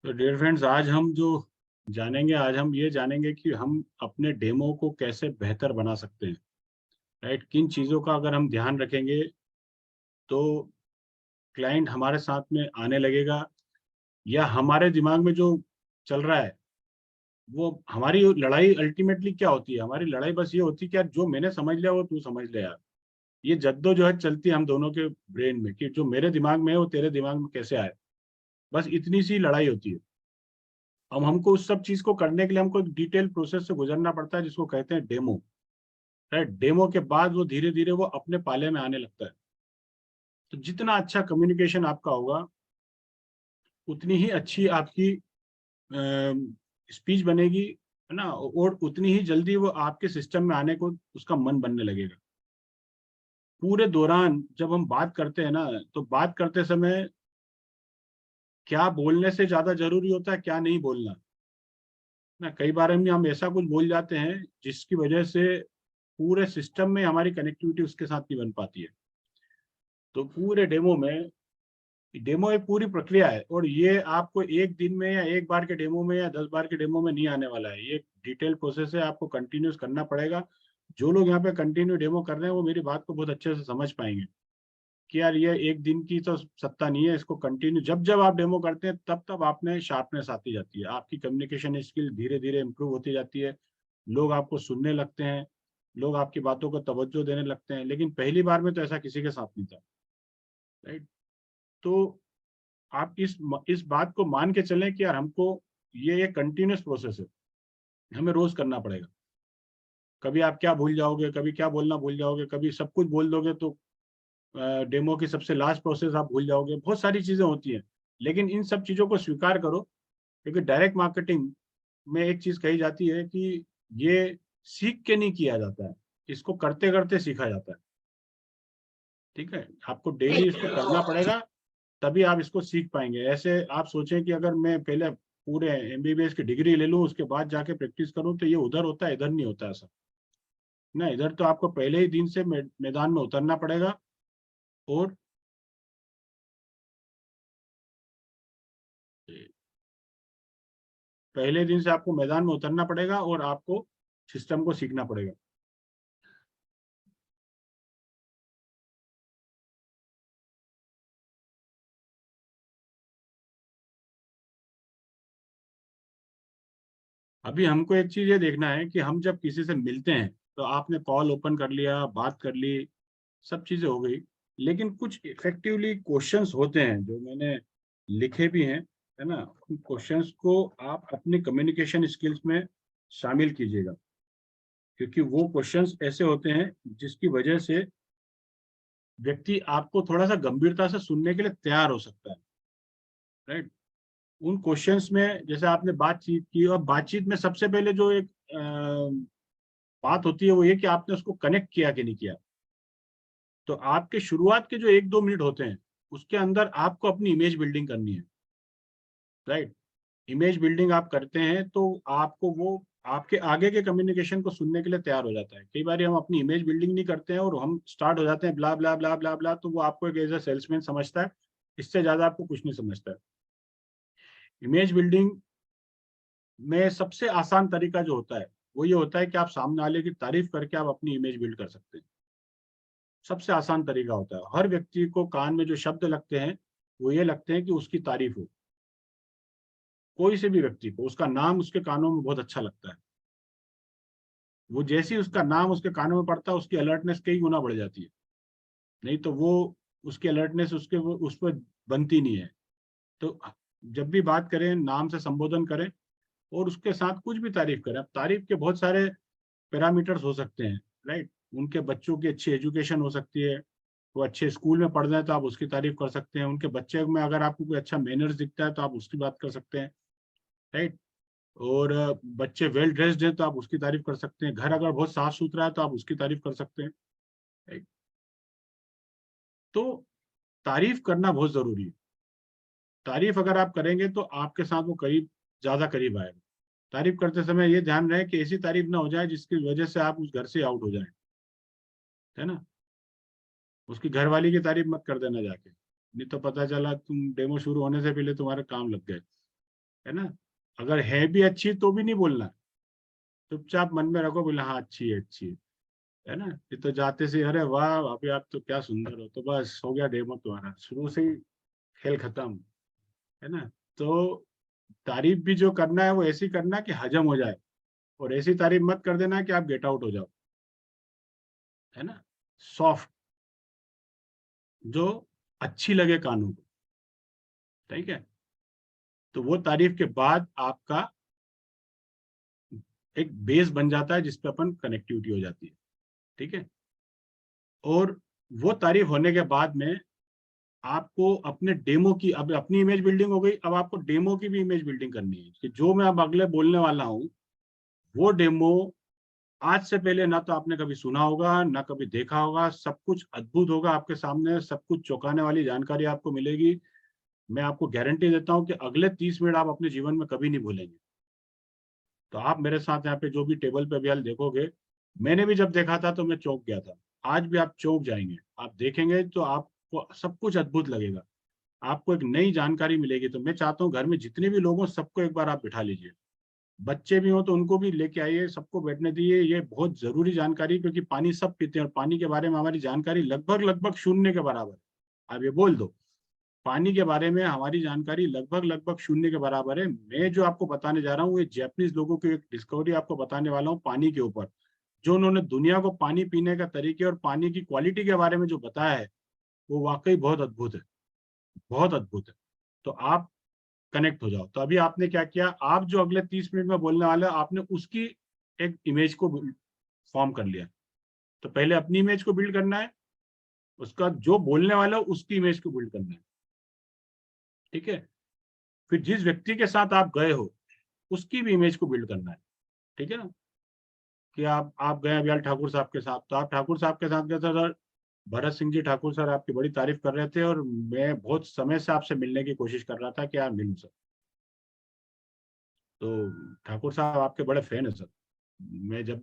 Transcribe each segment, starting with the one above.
तो dear friends, आज हम ये जानेंगे कि हम अपने डेमो को कैसे बेहतर बना सकते हैं। राइट, किन चीज़ों का अगर हम ध्यान रखेंगे तो क्लाइंट हमारे साथ में आने लगेगा, या हमारे दिमाग में जो चल रहा है वो हमारी लड़ाई अल्टीमेटली क्या होती है। हमारी लड़ाई बस ये होती है कि यार जो मैंने समझ लिया वो तू समझ ले यार। ये जद्दोजहद चलती है हम दोनों के ब्रेन में कि जो मेरे दिमाग में है वो तेरे दिमाग में कैसे आए। बस इतनी सी लड़ाई होती है। अब हमको उस सब चीज को करने के लिए हमको डिटेल प्रोसेस से गुजरना पड़ता है जिसको कहते हैं डेमो। राइट, डेमो के बाद वो धीरे धीरे वो अपने पाले में आने लगता है। तो जितना अच्छा कम्युनिकेशन आपका होगा उतनी ही अच्छी आपकी स्पीच बनेगी, है ना, और उतनी ही जल्दी वो आपके सिस्टम में आने को उसका मन बनने लगेगा। पूरे दौरान जब हम बात करते हैं ना, तो बात करते समय क्या बोलने से ज्यादा जरूरी होता है क्या नहीं बोलना। ना कई बार हम ऐसा कुछ बोल जाते हैं जिसकी वजह से पूरे सिस्टम में हमारी कनेक्टिविटी उसके साथ नहीं बन पाती है। तो पूरे डेमो एक पूरी प्रक्रिया है, और ये आपको एक दिन में या एक बार के डेमो में या 10 बार के डेमो में नहीं आने वाला है। ये डिटेल प्रोसेस है, आपको कंटिन्यूस करना पड़ेगा। जो लोग यहाँ पे कंटिन्यू डेमो कर रहे हैं वो मेरी बात को बहुत अच्छे से समझ पाएंगे कि यार ये एक दिन की तो सत्ता नहीं है। इसको कंटिन्यू जब जब आप डेमो करते हैं तब तब आप में शार्पनेस आती जाती है, आपकी कम्युनिकेशन स्किल धीरे धीरे इंप्रूव होती जाती है। लोग आपको सुनने लगते हैं, लोग आपकी बातों को तवज्जो देने लगते हैं। लेकिन पहली बार में तो ऐसा किसी के साथ नहीं था। राइट, तो आप इस बात को मान के चलें कि यार हमको ये एक कंटिन्यूस प्रोसेस है, हमें रोज करना पड़ेगा। कभी आप क्या भूल जाओगे, कभी क्या बोलना भूल जाओगे, कभी सब कुछ बोल दोगे तो डेमो की सबसे लास्ट प्रोसेस आप भूल जाओगे। बहुत सारी चीजें होती हैं, लेकिन इन सब चीजों को स्वीकार करो, क्योंकि डायरेक्ट मार्केटिंग में एक चीज कही जाती है कि ये सीख के नहीं किया जाता है, इसको करते करते सीखा जाता है। ठीक है, आपको डेली इसको करना पड़ेगा, तभी आप इसको सीख पाएंगे। ऐसे आप सोचें कि अगर मैं पहले पूरे एमबीबीएस की डिग्री ले लूं उसके बाद जाके प्रैक्टिस करूं तो ये उधर होता है, इधर नहीं होता ऐसा। ना, इधर तो आपको पहले ही दिन से मैदान में उतरना पड़ेगा, और पहले दिन से आपको मैदान में उतरना पड़ेगा और आपको सिस्टम को सीखना पड़ेगा। अभी हमको एक चीज ये देखना है कि हम जब किसी से मिलते हैं तो आपने कॉल ओपन कर लिया, बात कर ली, सब चीजें हो गई, लेकिन कुछ इफेक्टिवली क्वेश्चंस होते हैं जो मैंने लिखे भी हैं, है ना। उन क्वेश्चंस को आप अपने कम्युनिकेशन स्किल्स में शामिल कीजिएगा, क्योंकि वो क्वेश्चंस ऐसे होते हैं जिसकी वजह से व्यक्ति आपको थोड़ा सा गंभीरता से सुनने के लिए तैयार हो सकता है। राइट, उन क्वेश्चंस में जैसे आपने बातचीत की, और बातचीत में सबसे पहले जो एक बात होती है वो ये कि आपने उसको कनेक्ट किया कि नहीं किया। तो आपके शुरुआत के जो 1-2 मिनट होते हैं उसके अंदर आपको अपनी इमेज बिल्डिंग करनी है। राइट, इमेज बिल्डिंग आप करते हैं तो आपको वो आपके आगे के कम्युनिकेशन को सुनने के लिए तैयार हो जाता है। कई बार हम अपनी इमेज बिल्डिंग नहीं करते हैं और हम स्टार्ट हो जाते हैं ब्ला ब्ला ब्ला ब्ला ब्ला, तो वो आपको एक एज अ सेल्समैन समझता है, इससे ज्यादा आपको कुछ नहीं समझता है। इमेज बिल्डिंग में सबसे आसान तरीका जो होता है वो ये होता है कि आप सामने वाले की तारीफ करके आप अपनी इमेज बिल्ड कर सकते हैं। सबसे आसान तरीका होता है। हर व्यक्ति को कान में जो शब्द लगते हैं वो ये लगते हैं कि उसकी तारीफ हो। कोई से भी व्यक्ति को उसका नाम उसके कानों में बहुत अच्छा लगता है। वो जैसे ही उसका नाम उसके कानों में पड़ता है उसकी अलर्टनेस कई गुना बढ़ जाती है। नहीं तो वो उसकी अलर्टनेस उस पर बनती नहीं है। तो जब भी बात करें नाम से संबोधन करें, और उसके साथ कुछ भी तारीफ करें। अब तारीफ के बहुत सारे पैरामीटर्स हो सकते हैं। राइट, उनके बच्चों की अच्छी एजुकेशन हो सकती है, वो अच्छे स्कूल में पढ़ रहे हैं तो आप उसकी तारीफ कर सकते हैं। उनके बच्चे में अगर आपको कोई अच्छा मैनर्स दिखता है तो आप उसकी बात कर सकते हैं। राइट, और बच्चे वेल ड्रेस्ड हैं तो आप उसकी तारीफ कर सकते हैं। घर अगर बहुत साफ सुथरा है तो आप उसकी तारीफ कर सकते हैं। राइट, तो तारीफ करना बहुत जरूरी है। तारीफ अगर आप करेंगे तो आपके साथ वो करीब ज्यादा करीब आएगा। तारीफ करते समय ये ध्यान रहे कि ऐसी तारीफ ना हो जाए जिसकी वजह से आप उस घर से आउट हो जाए, है ना। उसकी घरवाली की तारीफ मत कर देना जाके, नहीं तो पता चला तुम डेमो शुरू होने से पहले तुम्हारे काम लग गए। है ना। अगर है भी अच्छी तो भी नहीं बोलना, चुपचाप मन में रखो, बोला हाँ अच्छी है, अच्छी है ना। ये तो जाते से अरे वाह अभी आप तो क्या सुंदर हो, तो बस हो गया डेमो तुम्हारा, शुरू से ही खेल खत्म, है ना। तो तारीफ भी जो करना है वो ऐसी करना कि हजम हो जाए, और ऐसी तारीफ मत कर देना कि आप गेट आउट हो जाओ, है ना। सॉफ्ट, जो अच्छी लगे कानों को, ठीक है। तो वो तारीफ के बाद आपका एक बेस बन जाता है जिसपे अपन कनेक्टिविटी हो जाती है, ठीक है। और वो तारीफ होने के बाद में आपको अपने डेमो की, अब अपनी इमेज बिल्डिंग हो गई, अब आपको डेमो की भी इमेज बिल्डिंग करनी है कि जो मैं अब अगले बोलने वाला हूँ वो डेमो आज से पहले ना तो आपने कभी सुना होगा ना कभी देखा होगा, सब कुछ अद्भुत होगा आपके सामने, सब कुछ चौंकाने वाली जानकारी आपको मिलेगी। मैं आपको गारंटी देता हूँ कि अगले 30 मिनट आप अपने जीवन में कभी नहीं भूलेंगे। तो आप मेरे साथ यहाँ पे जो भी टेबल पे अभी देखोगे, मैंने भी जब देखा था तो मैं चौंक गया था, आज भी आप चौंक जाएंगे। आप देखेंगे तो आपको सब कुछ अद्भुत लगेगा, आपको एक नई जानकारी मिलेगी। तो मैं चाहता हूँ घर में जितने भी लोग हों सबको एक बार आप बिठा लीजिए, बच्चे भी हो तो उनको भी लेके आइए, सबको बैठने दीजिए। ये बहुत जरूरी जानकारी, क्योंकि पानी सब पीते हैं और पानी के बारे में हमारी जानकारी लगभग लगभग शून्य के बराबर है। आप ये बोल दो, पानी के बारे में हमारी जानकारी लगभग लगभग शून्य के बराबर है। मैं जो आपको बताने जा रहा हूँ ये जापानीज लोगों की एक डिस्कवरी आपको बताने वाला हूँ पानी के ऊपर, जो उन्होंने दुनिया को पानी पीने का तरीके और पानी की क्वालिटी के बारे में जो बताया है वो वाकई बहुत अद्भुत है, बहुत अद्भुत है। तो आप कनेक्ट हो जाओ। तो अभी आपने क्या किया, आप जो अगले 30 मिनट में बोलने वाले हो आपने उसकी एक इमेज को फॉर्म कर लिया। तो पहले अपनी इमेज को बिल्ड करना है, उसका जो बोलने वाला हो उसकी इमेज को बिल्ड करना है, ठीक है। फिर जिस व्यक्ति के साथ आप गए हो उसकी भी इमेज को बिल्ड करना है, ठीक है ना। कि आप गए अभियाल ठाकुर साहब के साथ, तो आप ठाकुर साहब के साथ गए थे सर, भरत सिंह जी ठाकुर सर आपकी बड़ी तारीफ कर रहे थे और मैं बहुत समय से आपसे मिलने की कोशिश कर रहा था कि आप मिलूं सर। तो ठाकुर साहब आपके बड़े फैन है सर, मैं जब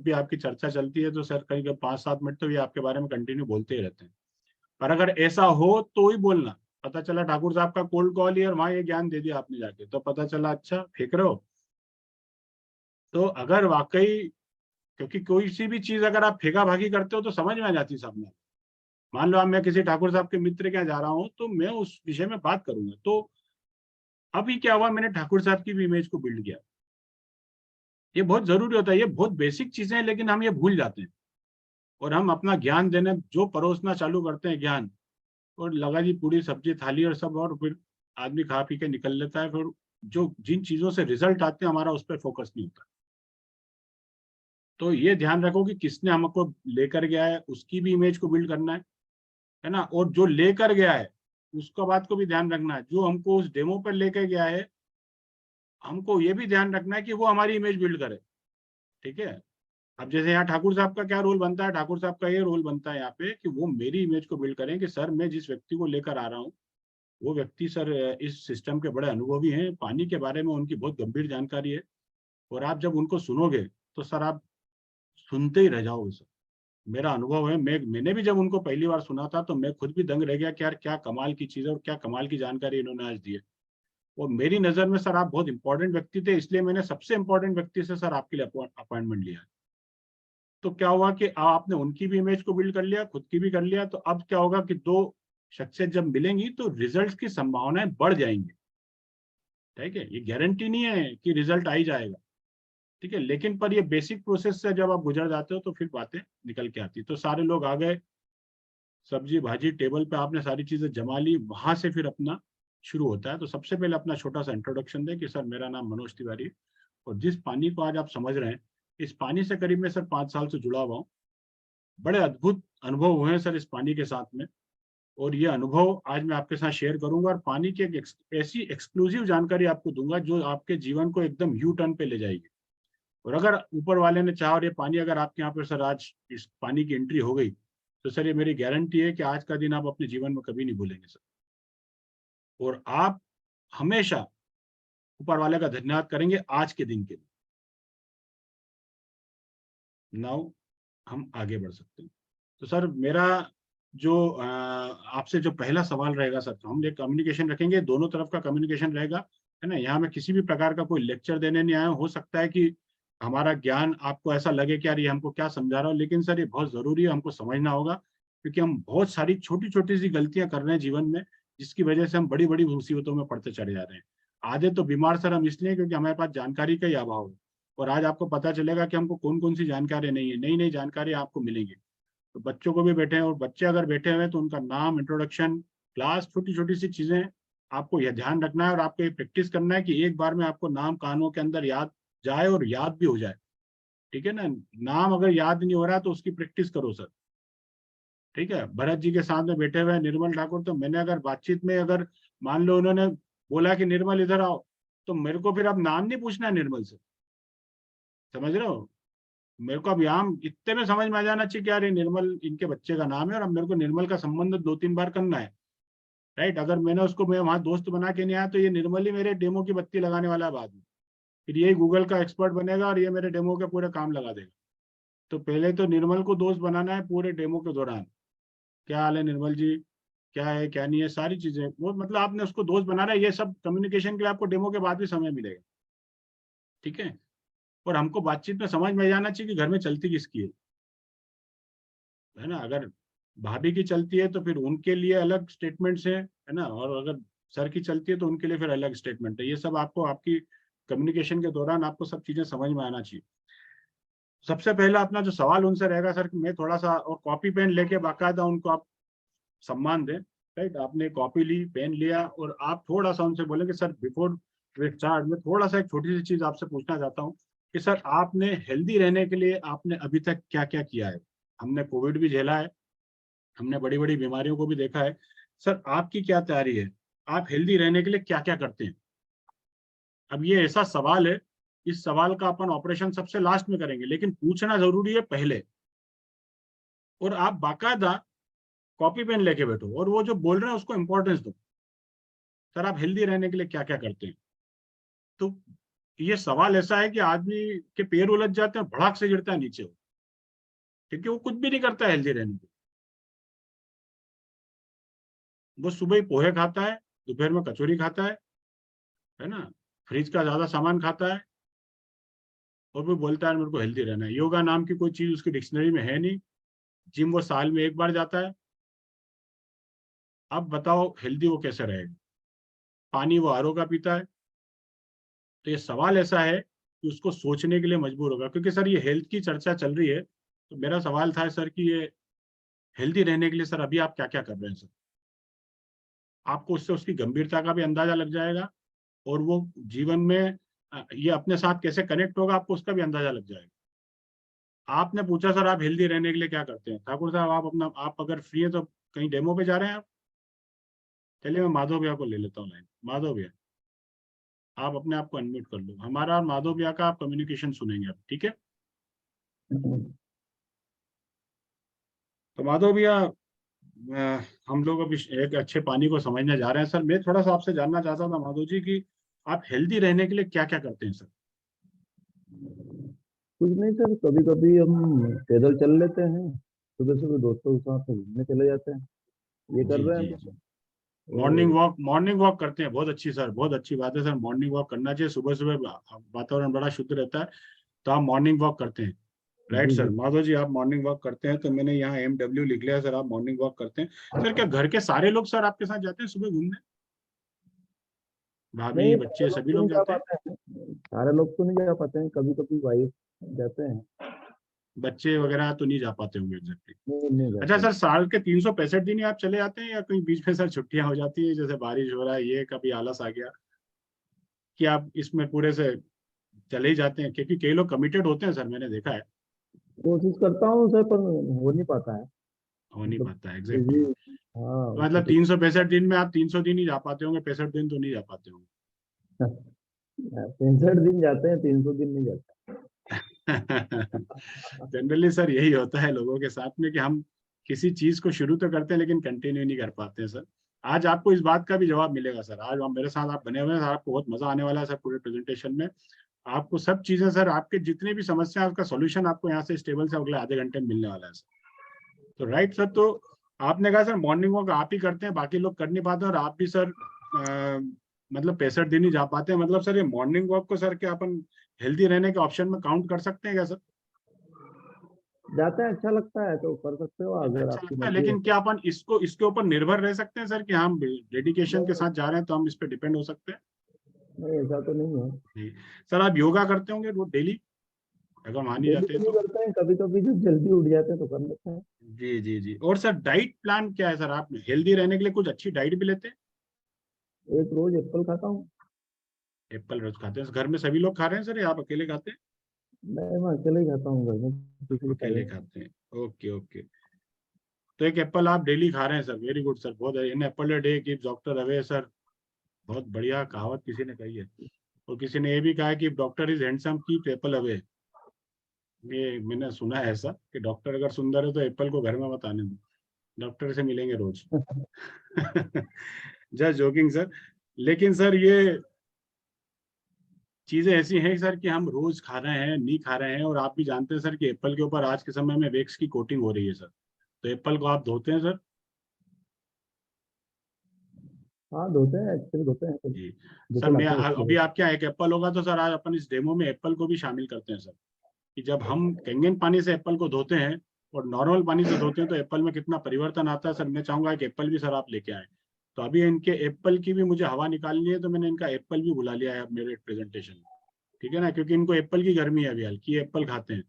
भी आपकी चर्चा चलती है तो सर करीब 5-7 मिनट तो ये आपके बारे में कंटिन्यू बोलते ही रहते हैं। पर अगर ऐसा हो तो ही बोलना, पता चला ठाकुर साहब का कोल्ड कॉल ही और वहां ये ज्ञान दे दिया आपने जाके, तो पता चला अच्छा फेंक रहे हो। तो अगर वाकई, क्योंकि कोई सी भी चीज अगर आप फेंका भागी करते हो तो समझ में आ जाती है सामने। मान लो आप, मैं किसी ठाकुर साहब के मित्र के यहाँ जा रहा हूँ तो मैं उस विषय में बात करूंगा, तो अभी क्या हुआ, मैंने ठाकुर साहब की भी इमेज को बिल्ड किया। ये बहुत जरूरी होता है, ये बहुत बेसिक चीजें हैं लेकिन हम ये भूल जाते हैं, और हम अपना ज्ञान देने जो परोसना चालू करते हैं ज्ञान, और लगा जी पूरी सब्जी थाली और सब, और फिर आदमी खा पी के निकल लेता है, फिर जो जिन चीजों से रिजल्ट आते हैं हमारा उस पर फोकस नहीं होता। तो ये ध्यान रखो कि किसने हमको लेकर गया है उसकी भी इमेज को बिल्ड करना है ना। और जो लेकर गया है उसका बात को भी ध्यान रखना है, जो हमको उस डेमो पर लेकर गया है हमको ये भी ध्यान रखना है कि वो हमारी इमेज बिल्ड करे, ठीक है। अब जैसे यहाँ ठाकुर साहब का क्या रोल बनता है, ठाकुर साहब का ये रोल बनता है यहाँ पे कि वो मेरी इमेज को बिल्ड करें कि सर मैं जिस व्यक्ति को लेकर आ रहा हूँ वो व्यक्ति सर इस सिस्टम के बड़े अनुभवी हैं, पानी के बारे में उनकी बहुत गंभीर जानकारी है। और आप जब उनको सुनोगे तो सर आप सुनते ही रह जाओगे सर। मेरा अनुभव है, मैंने भी जब उनको पहली बार सुना था तो मैं खुद भी दंग रह गया कि यार क्या कमाल की चीज है और क्या कमाल की जानकारी इन्होंने आज दी है। और मेरी नजर में सर आप बहुत इंपॉर्टेंट व्यक्ति थे, इसलिए मैंने सबसे इंपॉर्टेंट व्यक्ति से सर आपके लिए अपॉइंटमेंट लिया। तो क्या हुआ कि आपने उनकी भी इमेज को बिल्ड कर लिया, खुद की भी कर लिया, तो अब क्या होगा कि दो शख्सियत जब मिलेंगी तो रिजल्ट की संभावनाएं बढ़ जाएंगी, ठीक है। ये गारंटी नहीं है कि रिजल्ट आ ही जाएगा, ठीक है, लेकिन पर ये बेसिक प्रोसेस से जब आप गुजर जाते हो तो फिर बातें निकल के आती। तो सारे लोग आ गए, सब्जी भाजी टेबल पे आपने सारी चीजें जमा ली, वहां से फिर अपना शुरू होता है। तो सबसे पहले अपना छोटा सा इंट्रोडक्शन दें कि सर मेरा नाम मनोज तिवारी, और जिस पानी को आज आप समझ रहे हैं इस पानी से करीब मैं सर 5 साल से जुड़ा हुआ हूँ। बड़े अद्भुत अनुभव हुए हैं सर इस पानी के साथ में, और ये अनुभव आज मैं आपके साथ शेयर करूंगा, और पानी की एक ऐसी एक्सक्लूसिव जानकारी आपको दूंगा जो आपके जीवन को एकदम यू टर्न पे ले जाएगी। और अगर ऊपर वाले ने चाहा और ये पानी अगर आपके यहाँ पर सर आज इस पानी की एंट्री हो गई तो सर ये मेरी गारंटी है कि आज का दिन आप अपने जीवन में कभी नहीं भूलेंगे सर। और आप हमेशा ऊपर वाले का धन्यवाद करेंगे आज के दिन के लिए। नाउ हम आगे बढ़ सकते हैं। तो सर मेरा जो आपसे जो पहला सवाल रहेगा सर, तो हम एक कम्युनिकेशन रखेंगे, दोनों तरफ का कम्युनिकेशन रहेगा। है ना। यहाँ मैं किसी भी प्रकार का कोई लेक्चर देने नहीं आया हूँ। हो सकता है कि हमारा ज्ञान आपको ऐसा लगे कि यार ये हमको क्या समझा रहा हो, लेकिन सर ये बहुत जरूरी है, हमको समझना होगा, क्योंकि हम बहुत सारी छोटी छोटी सी गलतियां कर रहे हैं जीवन में, जिसकी वजह से हम बड़ी बड़ी मुसीबतों में पड़ते चले जा रहे हैं। आधे तो बीमार सर हम इसलिए क्योंकि हमारे पास जानकारी का ही अभाव है। और आज आपको पता चलेगा कि हमको कौन कौन सी जानकारी नहीं है, नई नई जानकारी आपको मिलेंगी। तो बच्चों को भी बैठे हैं, और बच्चे अगर बैठे हुए हैं तो उनका नाम, इंट्रोडक्शन, क्लास, छोटी छोटी सी चीजें आपको यह ध्यान रखना है, और आपको ये प्रैक्टिस करना है कि एक बार में आपको नाम कानों के अंदर याद जाए और याद भी हो जाए। ठीक है ना। नाम अगर याद नहीं हो रहा तो उसकी प्रैक्टिस करो सर। ठीक है। भरत जी के साथ में बैठे हुए हैं निर्मल ठाकुर, तो मैंने अगर बातचीत में अगर मान लो उन्होंने बोला कि निर्मल इधर आओ, तो मेरे को फिर अब नाम नहीं पूछना है निर्मल से। समझ रहे हो। मेरे को अब यहाँ इतने में समझ में आ जाना चाहिए कि यार ये निर्मल इनके बच्चे का नाम है, और अब मेरे को निर्मल का संबंध 2-3 बार करना है। राइट। अगर मैंने उसको मैं वहां दोस्त बना के नहीं आया तो ये निर्मल ही मेरे डेमो की बत्ती लगाने वाला है बाद में। फिर यही गूगल का एक्सपर्ट बनेगा और ये मेरे डेमो के पूरे काम लगा देगा। तो पहले तो निर्मल को दोस्त बनाना है पूरे डेमो के दौरान। क्या हाल है निर्मल जी, क्या है क्या नहीं है, सारी चीजें वो मतलब आपने उसको दोस्त बनाना है। ये सब कम्युनिकेशन के लिए आपको डेमो के बाद भी समय मिलेगा। ठीक है। और हमको बातचीत में समझ में जाना चाहिए कि घर में चलती किसकी है ना। अगर भाभी की चलती है तो फिर उनके लिए अलग स्टेटमेंट्स है ना, और अगर सर की चलती है तो उनके लिए फिर अलग स्टेटमेंट है। ये सब आपको आपकी कम्युनिकेशन के दौरान आपको सब चीजें समझ में आना चाहिए। सबसे पहला अपना जो सवाल उनसे रहेगा सर, मैं थोड़ा सा, और कॉपी पेन लेके बाकायदा उनको आप सम्मान दें। राइट। आपने कॉपी ली, पेन लिया, और आप थोड़ा सा उनसे बोलेंगे सर बिफोर वी स्टार्ट में थोड़ा सा एक छोटी सी चीज आपसे पूछना चाहता हूँ कि सर आपने हेल्दी रहने के लिए आपने अभी तक क्या क्या किया है। हमने कोविड भी झेला है, हमने बड़ी बड़ी बीमारियों को भी देखा है। सर आपकी क्या तैयारी है, आप हेल्दी रहने के लिए क्या क्या करते हैं। अब ये ऐसा सवाल है, इस सवाल का अपन ऑपरेशन सबसे लास्ट में करेंगे, लेकिन पूछना जरूरी है पहले। और आप बाकायदा कॉपी पेन लेके बैठो और वो जो बोल रहे हैं उसको इंपॉर्टेंस दो। सर आप हेल्दी रहने के लिए क्या क्या करते हैं। तो ये सवाल ऐसा है कि आदमी के पैर उलझ जाते हैं, भड़ाक से गिरता है नीचे वो, क्योंकि वो कुछ भी नहीं करता है हेल्दी रहने के। वो सुबह ही पोहे खाता है, दोपहर में कचौरी खाता है ना, फ्रिज का ज्यादा सामान खाता है, और वो बोलता है मेरे को हेल्दी रहना है। योगा नाम की कोई चीज उसकी डिक्शनरी में है नहीं। जिम वो साल में एक बार जाता है। अब बताओ हेल्दी वो कैसे रहेगा। पानी वो आरओ का पीता है। तो ये सवाल ऐसा है कि उसको सोचने के लिए मजबूर होगा, क्योंकि सर ये हेल्थ की चर्चा चल रही है। तो मेरा सवाल था सर कि ये हेल्दी रहने के लिए सर अभी आप क्या क्या कर रहे हैं सर। आपको उससे उसकी गंभीरता का भी अंदाजा लग जाएगा, और वो जीवन में ये अपने साथ कैसे कनेक्ट होगा आपको उसका भी अंदाजा लग जाएगा। आपने पूछा सर आप हेल्दी रहने के लिए क्या करते हैं, ठाकुर साहब आप अपना, आप अगर फ्री है तो कहीं डेमो पे जा रहे हैं आप। चलिए मैं माधव भैया को ले लेता हूँ लाइन। माधव भैया आप अपने आप को अनम्यूट कर लो, हमारा और माधव भैया का आप कम्युनिकेशन सुनेंगे आप। ठीक है। तो माधव भैया हम लोग अभी एक अच्छे पानी को समझने जा रहे हैं सर। मैं थोड़ा सा आपसे जानना चाहता था माधव जी कि आप हेल्दी रहने के लिए क्या क्या करते हैं सर। कुछ नहीं सर, कभी कभी हम पैदल चल लेते हैं, सुबह सुबह दोस्तों के साथ घूमने चले जाते हैं। ये कर जी रहे हैं जी अभी। जी। और मॉर्निंग वॉक करते हैं, बहुत अच्छी सर, बहुत अच्छी बात है सर। मॉर्निंग वॉक करना चाहिए सुबह सुबह, वातावरण बड़ा शुद्ध रहता है। तो आप मॉर्निंग वॉक करते हैं। राइट जी सर। जी। माधव जी आप मॉर्निंग वॉक करते हैं, तो मैंने यहाँ MW लिख लिया सर, आप मॉर्निंग वॉक करते हैं। सर क्या घर के सारे लोग सर आपके साथ जाते हैं सुबह घूमने, भाभी नहीं, बच्चे सारे लोग सभी तो नहीं लोग जा जाते हैं। पाते हैं। सारे लोग तो नहीं जा पाते हैं, कभी कभी वाइफ जाते हैं। बच्चे वगैरह तो नहीं जा पाते होंगे एग्जैक्टली। नहीं, नहीं अच्छा जाते। सर, साल के 365 दिन ही आप चले जाते हैं, या कहीं बीच में सर छुट्टियां हो जाती है, जैसे बारिश हो रहा है, ये कभी आलस आ गया, कि आप इसमें पूरे से चले ही जाते हैं, क्योंकि कई लोग कमिटेड होते हैं सर, मैंने देखा है। कोशिश करता हूँ सर, पर हो नहीं पाता है। हो नहीं मतलब पाता है बिजी। एग्जैक्टली। हाँ, तो उसमें मतलब तो 365 दिन में आप 300 दिन ही जा पाते होंगे, 65 दिन तो नहीं जा पाते होंगे। 65 दिन जाते हैं, 300 दिन नहीं जाते। जनरली सर यही होता है लोगों के साथ में, कि हम किसी चीज को शुरू तो करते हैं लेकिन कंटिन्यू नहीं कर पाते हैं सर। आज आपको इस बात का भी जवाब मिलेगा सर। आज आप मेरे साथ आप बने हुए हैं सर, आपको बहुत मजा आने वाला है सर पूरे प्रेजेंटेशन में। आपको सब चीजें सर, आपके जितने भी समस्या है उसका सोल्यूशन आपको यहाँ से स्टेबल से अगले आधे घंटे में मिलने वाला है सर। तो राइट सर। तो आपने कहा सर मॉर्निंग वॉक आप ही करते हैं, बाकी लोग कर नहीं पाते, और आप भी सर मतलब 65 दिन ही जा पाते हैं। मतलब सर ये मॉर्निंग वॉक को सर क्या अपन हेल्दी रहने के ऑप्शन में काउंट कर सकते हैं क्या सर? जाते हैं, अच्छा लगता है तो कर सकते हो अगर अच्छा आपकी लगता है, मर्जी है लेकिन तो। क्या अपन इसको इसके ऊपर निर्भर रह सकते हैं सर कि हम डेडिकेशन के नहीं, साथ जा रहे हैं तो हम इस पे डिपेंड हो सकते हैं? नहीं ऐसा तो नहीं है। नहीं। सर आप योगा करते होंगे वो डेली, अगर मान ही डेली जाते तो हैं नहीं तो? करते हैं, कभी कभी जब जल्दी उठ जाते हैं तो कर लेते हैं। जी जी जी। और सर डाइट प्लान क्या है सर? आप हेल्दी रहने के लिए कुछ अच्छी डाइट भी लेते हैं? एक रोज एप्पल खाता हूँ। एप्पल रोज खाते हैं घर में सभी लोग खा रहे हैं सर या आप अकेले खाते हैं? मैं अकेले ही खाता हूँ, घर में किसी आप को अकेले चाहिए। खाते हैं, ओके ओके। तो एक एप्पल आप डेली खा रहे हैं सर, वेरी गुड सर, बहुत है। An apple a day keep doctor away sir, बहुत बढ़िया कहावत किसी ने कही है। और किसी ने ये भी कहा है कि doctor is handsome keep Apple away. ये मैंने सुना है ऐसा कि डॉक्टर अगर सुंदर है तो एप्पल को घर में मत आने दो, डॉक्टर से मिलेंगे रोज। Just joking sir. लेकिन सर ये चीजें ऐसी हैं सर कि हम रोज खा रहे हैं नहीं खा रहे हैं, और आप भी जानते हैं सर कि एप्पल के ऊपर आज के समय में वेक्स की कोटिंग हो रही है सर। तो एप्पल को आप धोते हैं सर? हाँ धोते हैं, एक्चुअली धोते हैं तो जी। सर जैसे मैं लाते हैं वैसे अभी धोते आपके यहाँ एक एप्पल होगा तो सर आज अपन इस डेमो में एप्पल को भी शामिल करते हैं सर, कि जब हम कंगन पानी से एप्पल को धोते हैं और नॉर्मल पानी से धोते हैं तो एप्पल में कितना परिवर्तन आता है सर। मैं चाहूंगा कि एप्पल भी सर आप लेके आए। तो अभी इनके एप्पल की भी मुझे हवा निकालनी है, तो मैंने इनका एप्पल भी बुला लिया है अब मेरे प्रेजेंटेशन में, ठीक है ना, क्योंकि इनको एप्पल की गर्मी है अभी, हल्की एप्पल खाते हैं।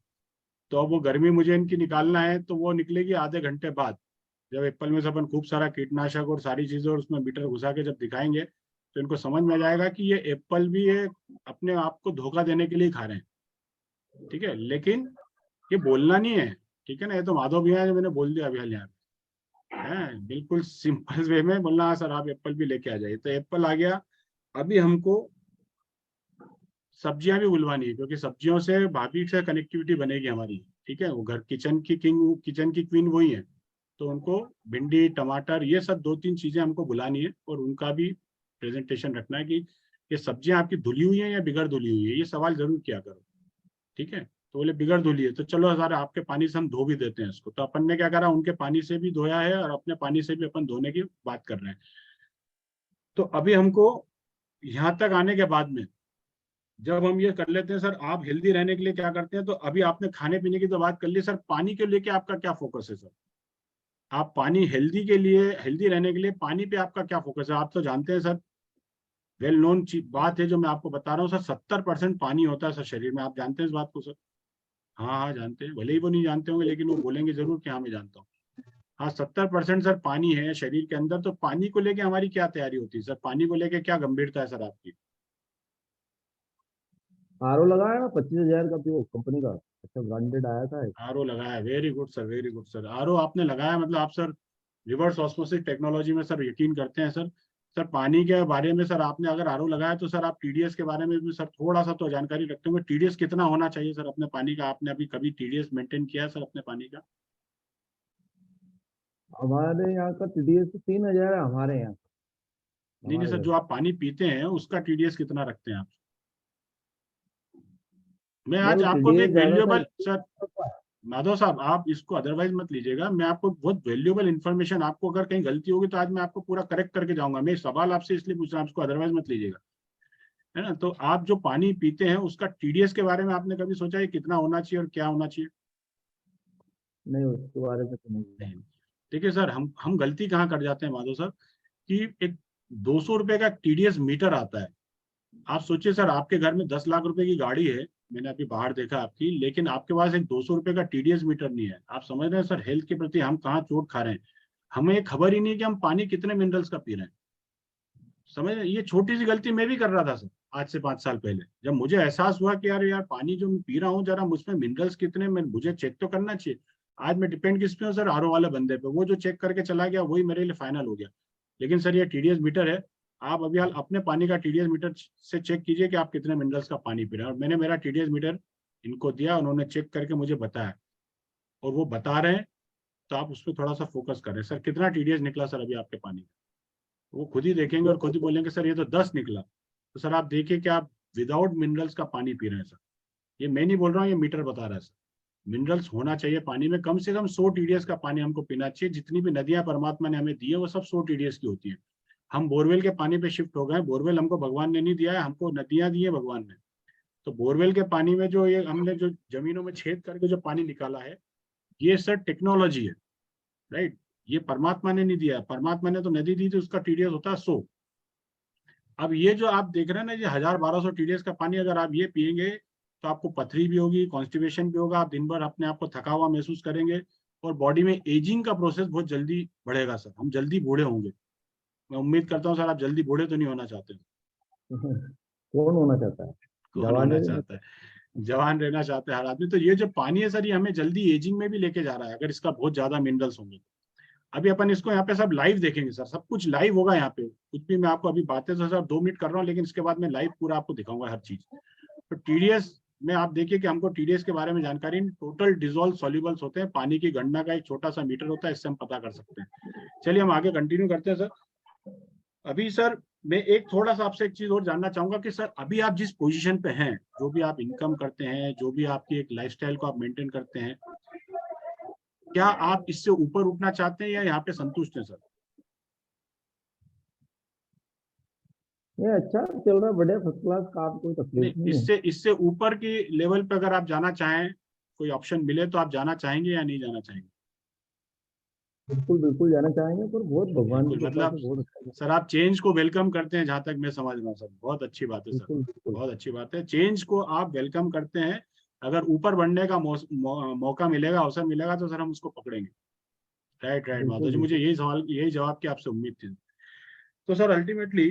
तो अब वो गर्मी मुझे इनकी निकालना है, तो वो निकलेगी आधे घंटे बाद, जब एप्पल में से अपन खूब सारा कीटनाशक और सारी चीजें और उसमें मीटर घुसा के जब दिखाएंगे, तो इनको समझ में आ जाएगा कि ये एप्पल भी ये अपने आप को धोखा देने के लिए खा रहे हैं, ठीक है। लेकिन ये बोलना नहीं है, ठीक है ना, ये तो माधव भैया जो मैंने बोल दिया अभी हाल यहाँ पे है, बिल्कुल सिंपल वे में बोलना, हाँ सर आप एप्पल भी लेके आ जाइए, तो एप्पल आ गया। अभी हमको सब्जियां भी बुलवानी है, क्योंकि सब्जियों से भाभी से कनेक्टिविटी बनेगी हमारी, ठीक है। वो घर किचन की किंग किचन की क्वीन वही है, तो उनको भिंडी टमाटर ये सब 2-3 चीजें हमको बुलानी है, और उनका भी प्रेजेंटेशन रखना है कि ये सब्जियां आपकी धुली हुई है या बिगड़ धुली हुई है, ये सवाल जरूर किया करो, ठीक है। तो बोले बिगड़ धुली है, तो चलो हजार आपके पानी से हम धो भी देते हैं इसको। तो अपन ने क्या करा, उनके पानी से भी धोया है और अपने पानी से भी अपन धोने की बात कर रहे हैं। तो अभी हमको यहाँ तक आने के बाद में जब हम ये कर लेते हैं सर, आप हेल्दी रहने के लिए क्या करते हैं, तो अभी आपने खाने पीने की तो बात कर ली सर, पानी के लेके आपका क्या फोकस है सर? आप पानी हेल्दी के लिए, हेल्दी रहने के लिए पानी पे आपका क्या फोकस है? आप तो जानते हैं सर, वेल नोन बात है जो मैं आपको बता रहा हूँ सर, 70% पानी होता है सर शरीर में, आप जानते हैं इस बात को सर? हाँ हाँ जानते हैं, भले ही वो नहीं जानते होंगे लेकिन वो बोलेंगे जरूर कि हाँ मैं जानता हूँ। हाँ 70% सर पानी है शरीर के अंदर, तो पानी को लेके हमारी क्या तैयारी होती है सर? पानी को लेके क्या गंभीरता है सर आपकी? हैं। आरओ लगाया ना 25,000 का, भी वो कंपनी का अच्छा ब्रांडेड आया था एक। आरओ लगाया, very good sir, very good sir. RO आपने लगाया मतलब आप सर रिवर्स ऑस्मोसिस टेक्नोलॉजी में सर यकीन करते हैं सर। सर पानी के बारे में सर आपने अगर आरओ लगाया तो सर आप टीडीएस के बारे में भी सर थोड़ा सा तो जानकारी रखते होंगे, टीडीएस कितना होना चाहिए सर अपने पानी का? आपने अभी कभी टीडीएस मेंटेन किया है सर अपने पानी का? हमारे यहाँ का टीडीएस 3,000 है हमारे यहाँ, नहीं नहीं हमारे सर, घर। जो आप पानी पीते हैं उसका टीडीएस कितना रखते हैं आप? मैं नहीं आज वो आपको भी टीडीएस एक ज्यादा था वैल्यूएबल सर, इसलिए होता है। माधव साहब आप इसको अदरवाइज मत लीजिएगा, मैं आपको बहुत वैल्यूएबल इन्फॉर्मेशन, आपको अगर कहीं गलती होगी तो आज मैं आपको पूरा करेक्ट करके जाऊंगा। मैं सवाल आपसे इसलिए पूछ रहा हूँ, आपको अदरवाइज मत लीजिएगा, है ना। तो आप जो पानी पीते हैं उसका टीडीएस के बारे में आपने कभी सोचा है कितना होना चाहिए और क्या होना चाहिए? नहीं उसके बारे में तो नहीं है। नहीं। देखिए सर, हम गलती कहाँ कर जाते हैं माधव सर, कि एक 200 रुपए का टीडीएस मीटर आता है। आप सोचिए सर, आपके घर में 10 लाख रुपए की गाड़ी है, मैंने अभी बाहर देखा आपकी, लेकिन आपके पास एक 200 रुपए का टीडीएस मीटर नहीं है। आप समझ रहे हैं सर हेल्थ के प्रति हम कहाँ चोट खा रहे हैं? हमें ये खबर ही नहीं कि हम पानी कितने मिनरल्स का पी रहे हैं। समझ रहे हैं? ये छोटी सी गलती मैं भी कर रहा था सर, आज से 5 साल पहले, जब मुझे एहसास हुआ कि यार यार पानी जो मैं पी रहा हूँ जरा मुझमें मिनरल्स कितने में मुझे चेक तो करना चाहिए। आज मैं डिपेंड किस पे हूँ सर? आरओ वाले बंदे पे, वो जो चेक करके चला गया वही मेरे लिए फाइनल हो गया। लेकिन सर ये टीडीएस मीटर है, आप अभी हाल अपने पानी का टीडीएस मीटर से चेक कीजिए कि आप कितने मिनरल्स का पानी पी रहे हैं। और मैंने मेरा टीडीएस मीटर इनको दिया, उन्होंने चेक करके मुझे बताया, और वो बता रहे हैं, तो आप उस पर थोड़ा सा फोकस करें। सर कितना टीडीएस निकला सर अभी आपके पानी? वो खुद ही देखेंगे और खुद ही बोलेंगे सर ये तो 10 निकला। तो सर आप देखिए कि आप विदाउट मिनरल्स का पानी पी रहे हैं सर। ये मैं नहीं बोल रहा हूँ, ये मीटर बता रहा है सर। मिनरल्स होना चाहिए पानी में, कम से कम 100 टीडीएस का पानी हमको पीना चाहिए। जितनी भी नदियां परमात्मा ने हमें दी है वो सब 100 टीडीएस की होती है। हम बोरवेल के पानी पे शिफ्ट हो गए। बोरवेल हमको भगवान ने नहीं दिया है, हमको नदियां दी है भगवान ने। तो बोरवेल के पानी में जो ये हमने जो जमीनों में छेद करके जो पानी निकाला है, ये सर टेक्नोलॉजी है, राइट। ये परमात्मा ने नहीं दिया। परमात्मा ने तो नदी दी थी, उसका टीडीएस होता है 100। अब ये जो आप देख रहे हैं ना, ये 1000-1200 टीडीएस का पानी अगर आप ये पियेंगे तो आपको पथरी भी होगी, कॉन्स्टिपेशन भी होगा, आप दिन भर अपने आप को थका हुआ महसूस करेंगे, और बॉडी में एजिंग का प्रोसेस बहुत जल्दी बढ़ेगा सर। हम जल्दी बूढ़े होंगे। मैं उम्मीद करता हूँ सर आप जल्दी बूढ़े तो नहीं होना चाहते। कौन होना चाहता है? कौन जवान होना है। चाहता है? जवान रहना चाहते हैं हर आदमी। तो ये जो पानी है सर, ये हमें जल्दी एजिंग में भी लेके जा रहा है, अगर इसका बहुत ज्यादा मिनरल्स होंगे। अभी अपन इसको यहाँ पे सब लाइव देखेंगे सर, सब कुछ लाइव होगा यहाँ पे। कुछ भी मैं आपको अभी बातें तो सर 2 मिनट कर रहा हूँ, लेकिन इसके बाद मैं लाइव पूरा आपको दिखाऊंगा हर चीज। तो टीडीएस में आप देखिए कि हमको टीडीएस के बारे में जानकारी, टोटल डिजोल्व सॉल्युबल्स होते हैं। पानी की गणना का एक छोटा सा मीटर होता है, इससे हम पता कर सकते हैं। चलिए हम आगे कंटिन्यू करते हैं सर। अभी सर मैं एक थोड़ा सा आपसे एक चीज और जानना चाहूंगा कि सर अभी आप जिस पोजीशन पे हैं, जो भी आप इनकम करते हैं, जो भी आपकी एक लाइफस्टाइल को आप मेंटेन करते हैं, क्या आप इससे ऊपर उठना चाहते हैं या यहाँ पे संतुष्ट हैं सर? ये अच्छा चल रहा है, बढ़िया, फर्स्ट क्लास का, आप कोई नहीं, तकलीफ नहीं है। इससे इससे ऊपर की लेवल पे अगर आप जाना चाहें, कोई ऑप्शन मिले तो आप जाना चाहेंगे या नहीं जाना चाहेंगे? बिल्कुल बिल्कुल जाना चाहेंगे, पर बहुत भगवान बिल्कुल, की कृपा मतलब से बहुत अच्छा है। सर आप चेंज को वेलकम करते हैं, जहां तक मैं समझ रहा हूँ सर। बहुत अच्छी बात है सर, बिल्कुल बिल्कुल। बहुत अच्छी बात है। चेंज को आप वेलकम करते हैं। अगर ऊपर बढ़ने का मौका मिलेगा, अवसर मिलेगा, तो सर हम उसको पकड़ेंगे। राइट राइट माधव बिल्कुल जी, मुझे बिल्कुल। यही सवाल, यही जवाब की आपसे उम्मीद थी। तो सर अल्टीमेटली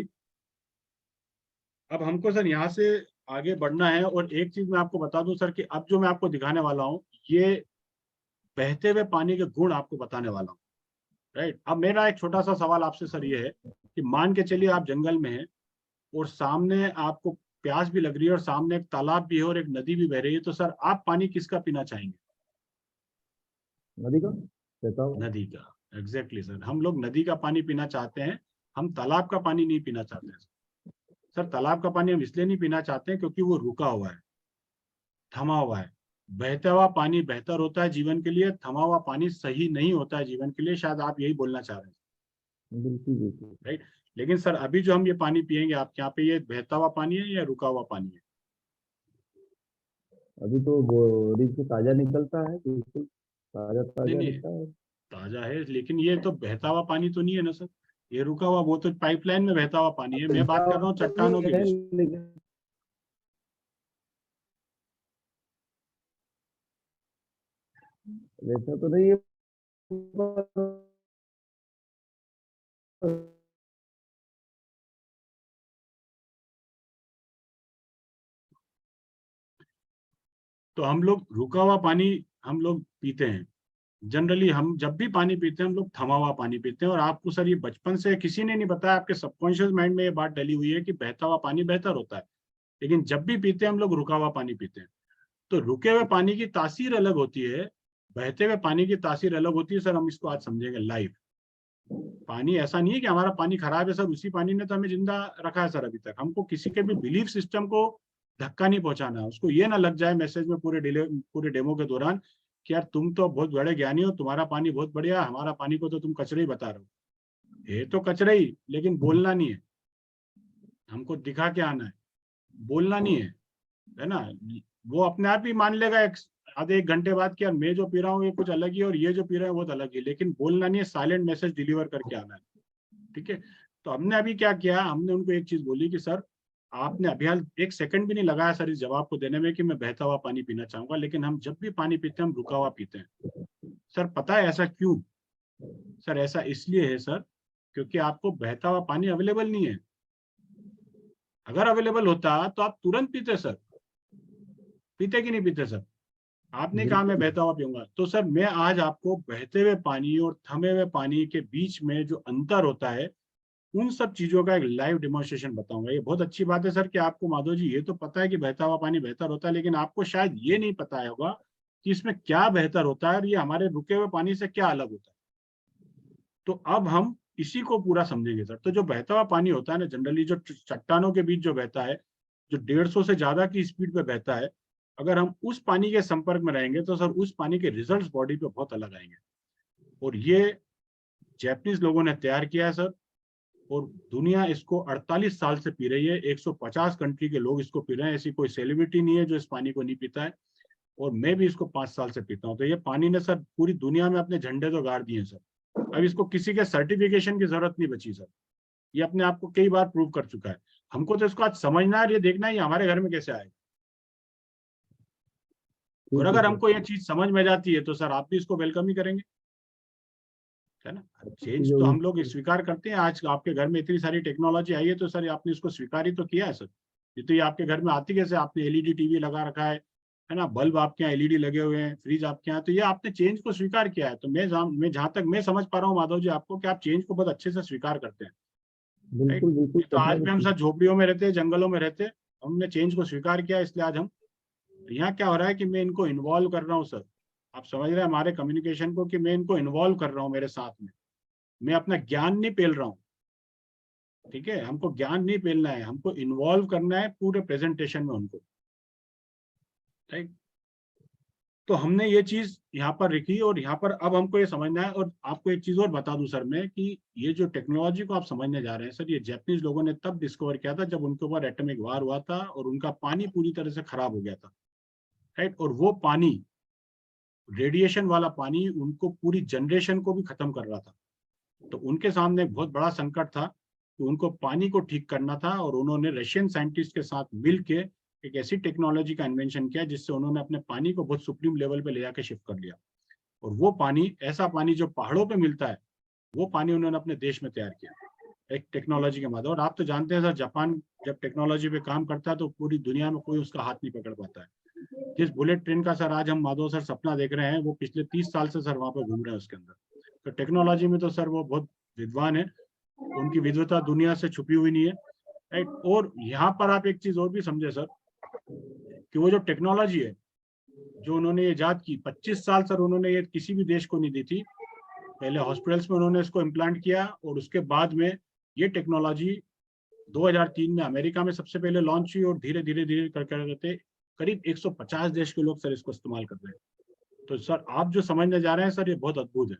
अब हमको सर यहाँ से आगे बढ़ना है। और एक चीज मैं आपको बता दूं सर, कि अब जो मैं आपको दिखाने वाला हूँ, ये बहते हुए पानी के गुण आपको बताने वाला हूँ। राइट। अब मेरा एक छोटा सा सवाल आपसे सर ये है कि मान के चलिए आप जंगल में हैं, और सामने आपको प्यास भी लग रही है, और सामने एक तालाब भी है और एक नदी भी बह रही है, तो सर आप पानी किसका पीना चाहेंगे? नदी का कहता हूँ। नदी का। एग्जैक्टली सर, हम लोग नदी का पानी पीना चाहते हैं। हम तालाब का पानी नहीं पीना चाहते हैं सर। तालाब का पानी हम इसलिए नहीं पीना चाहते हैं क्योंकि वो रुका हुआ है, थमा हुआ है। बहता हुआ पानी बेहतर होता है जीवन के लिए, थमा हुआ पानी सही नहीं होता है जीवन के लिए। शायद आप यही बोलना चाह रहे हैं, बिल्कुल बिल्कुल। राइट। लेकिन सर अभी जो हम ये पानी पियेंगे आपके यहाँ पे, ये बहता हुआ पानी है या रुका हुआ पानी है? अभी तो बोरिंग से ताजा निकलता है, बिल्कुल ताजा नहीं ताजा नहीं, रहता है। ताजा है, लेकिन ये तो बहता हुआ पानी तो नहीं है ना सर। ये रुका हुआ, वो तो पाइपलाइन में बहता हुआ पानी है। मैं बात कर रहा हूँ नहीं चट्टानों के है, बीच। लेकिन वैसा तो नहीं है, पर तो हम लोग रुका हुआ पानी हम लोग पीते हैं। जनरली हम जब भी पानी पीते हैं, हम लोग थमा हुआ पानी पीते हैं। और आपको सर ये बचपन से किसी ने नहीं बताया, आपके सबकॉन्शियस माइंड में ये बात डली हुई है कि बहता हुआ पानी बेहतर होता है। लेकिन जब भी पीते हैं हम लोग रुका हुआ पानी पीते हैं। तो रुके हुए पानी की तासीर अलग होती है, बहते हुए पानी की तासीर अलग होती है सर। हम इसको आज समझेंगे लाइव। पानी ऐसा नहीं है कि हमारा पानी खराब है सर, उसी पानी ने तो हमें जिंदा रखा है सर अभी तक। हमको किसी के भी बिलीफ सिस्टम को धक्का नहीं पहुंचाना है। उसको ये ना लग जाए मैसेज में पूरे डेमो के दौरान कि यार तुम तो बहुत बड़े ज्ञानी हो, तुम्हारा पानी बहुत बढ़िया, हमारा पानी को तो तुम कचरे ही बता रहे हो। ये तो कचरे ही, लेकिन बोलना नहीं है। हमको दिखा के आना है, बोलना नहीं है ना। वो अपने आप ही मान लेगा आधे एक घंटे बाद कि यार मैं जो पी रहा हूँ ये कुछ अलग ही, और ये जो पी रहे हैं बहुत अलग ही। लेकिन बोलना नहीं है, साइलेंट मैसेज डिलीवर करके आना है। ठीक है। तो हमने अभी क्या किया, हमने उनको एक चीज बोली कि सर आपने अभी हाल 1 सेकंड भी नहीं लगाया सर इस जवाब को देने में कि मैं बहता हुआ पानी पीना चाहूंगा, लेकिन हम जब भी पानी पीते हैं हम रुका हुआ पीते हैं। सर पता है ऐसा क्यों? सर ऐसा इसलिए है सर, क्योंकि आपको बहता हुआ पानी अवेलेबल नहीं है। अगर अवेलेबल होता तो आप तुरंत पीते सर। पीते कि नहीं पीते सर? आपने कहा मैं बिल्कुल बहता हुआ पीऊंगा। तो सर मैं आज आपको बहते हुए पानी और थमे हुए पानी के बीच में जो अंतर होता है, उन सब चीजों का एक लाइव डेमोन्स्ट्रेशन बताऊंगा। ये बहुत अच्छी बात है सर कि आपको माधव जी ये तो पता है कि बहता हुआ पानी बेहतर होता है, लेकिन आपको शायद ये नहीं पता होगा कि इसमें क्या बेहतर होता है और ये हमारे रुके हुए पानी से क्या अलग होता है। तो अब हम इसी को पूरा समझेंगे सर। तो जो बहता हुआ पानी होता है ना, जनरली जो चट्टानों के बीच जो बहता है, जो 150 से ज्यादा की स्पीड पे बहता है, अगर हम उस पानी के संपर्क में रहेंगे तो सर उस पानी के रिजल्ट्स बॉडी पे बहुत अलग आएंगे। और ये जैपनीज लोगों ने तैयार किया है सर। और दुनिया इसको 48 साल से पी रही है। 150 कंट्री के लोग इसको पी रहे हैं। ऐसी कोई सेलिब्रिटी नहीं है जो इस पानी को नहीं पीता है। और मैं भी इसको 5 साल से पीता हूँ। तो ये पानी ने सर पूरी दुनिया में अपने झंडे तो गाड़ दिए सर। अब इसको किसी के सर्टिफिकेशन की जरूरत नहीं बची सर। ये अपने आप को कई बार प्रूव कर चुका है। हमको तो इसको आज समझना है, ये देखना है ये हमारे घर में कैसे आएगा। और ठीक है अगर सर। हमको ये चीज समझ में जाती है तो सर आप भी इसको वेलकम ही करेंगे, है ना। ठीक चेंज है तो हम लोग स्वीकार करते हैं। आज आपके घर में इतनी सारी टेक्नोलॉजी आई है तो सर आपने इसको स्वीकार ही तो किया है सर। ये तो ये आपके घर में आती कैसे, आपने एलईडी टीवी लगा रखा है ना, बल्ब आपके यहाँ एलईडी लगे हुए हैं, फ्रिज आपके यहाँ, तो ये आपने चेंज को स्वीकार किया है। तो मैं जहां तक मैं समझ पा रहा हूँ माधव जी आपको, कि आप चेंज को बहुत अच्छे से स्वीकार करते हैं, राइट। बिल्कुल बिल्कुल नहीं तो करना आज भी भी हम चाहिए। सब झोपड़ियों में रहते, जंगलों में रहते, हमने चेंज को स्वीकार किया, इसलिए आज हम। यहाँ क्या हो रहा है कि मैं इनको इन्वॉल्व कर रहा हूँ सर। आप समझ रहे हैं हमारे कम्युनिकेशन को, कि मैं इनको इन्वॉल्व कर रहा हूँ मेरे साथ में। मैं अपना ज्ञान नहीं पेल रहा हूँ, ठीक है। हमको ज्ञान नहीं पेलना है, हमको इन्वॉल्व करना है पूरे प्रेजेंटेशन में उनको, राइट। तो हमने ये चीज यहाँ पर रखी, और यहाँ पर अब हमको ये समझना है। और आपको एक चीज और बता दूं सर मैं, कि ये जो टेक्नोलॉजी को आप समझने जा रहे हैं सर, ये जापानीज लोगों ने तब डिस्कवर किया था जब उनके ऊपर एटॉमिक वार हुआ था और उनका पानी पूरी तरह से खराब हो गया था, राइट। और वो पानी, रेडिएशन वाला पानी, उनको पूरी जनरेशन को भी खत्म कर रहा था। तो उनके सामने एक बहुत बड़ा संकट था कि उनको पानी को ठीक करना था, और उन्होंने रशियन साइंटिस्ट के साथ मिलके एक ऐसी टेक्नोलॉजी का इन्वेंशन किया जिससे उन्होंने अपने पानी को बहुत सुप्रीम लेवल पे ले जाके शिफ्ट कर लिया। और वो पानी, ऐसा पानी जो पहाड़ों पे मिलता है, वो पानी उन्होंने अपने देश में तैयार किया एक टेक्नोलॉजी के माध्यम। और आप तो जानते हैं सर, जापान जब टेक्नोलॉजी पे काम करता है तो पूरी दुनिया में कोई उसका हाथ नहीं पकड़ पाता है। जिस बुलेट ट्रेन का सर आज हम माधव सर सपना देख रहे हैं, वो पिछले 30 साल से सर वहां पे घूम रहे हैं उसके अंदर। तो टेक्नोलॉजी में तो सर वो बहुत विद्वान है, उनकी विद्वता दुनिया से छुपी हुई नहीं है, राइट। और यहाँ पर आप एक चीज और भी समझे सर, कि वो जो टेक्नोलॉजी है जो उन्होंने इजाद की, 25 साल सर उन्होंने ये किसी भी देश को नहीं दी थी। पहले हॉस्पिटल्स में उन्होंने इसको इम्प्लांट किया, और उसके बाद में ये टेक्नोलॉजी 2003 में अमेरिका में सबसे पहले लॉन्च हुई, और धीरे धीरे धीरे कर करते करीब 150 देश के लोग सर इसको इस्तेमाल कर रहे हैं। तो सर आप जो समझने जा रहे हैं सर, ये बहुत अद्भुत है।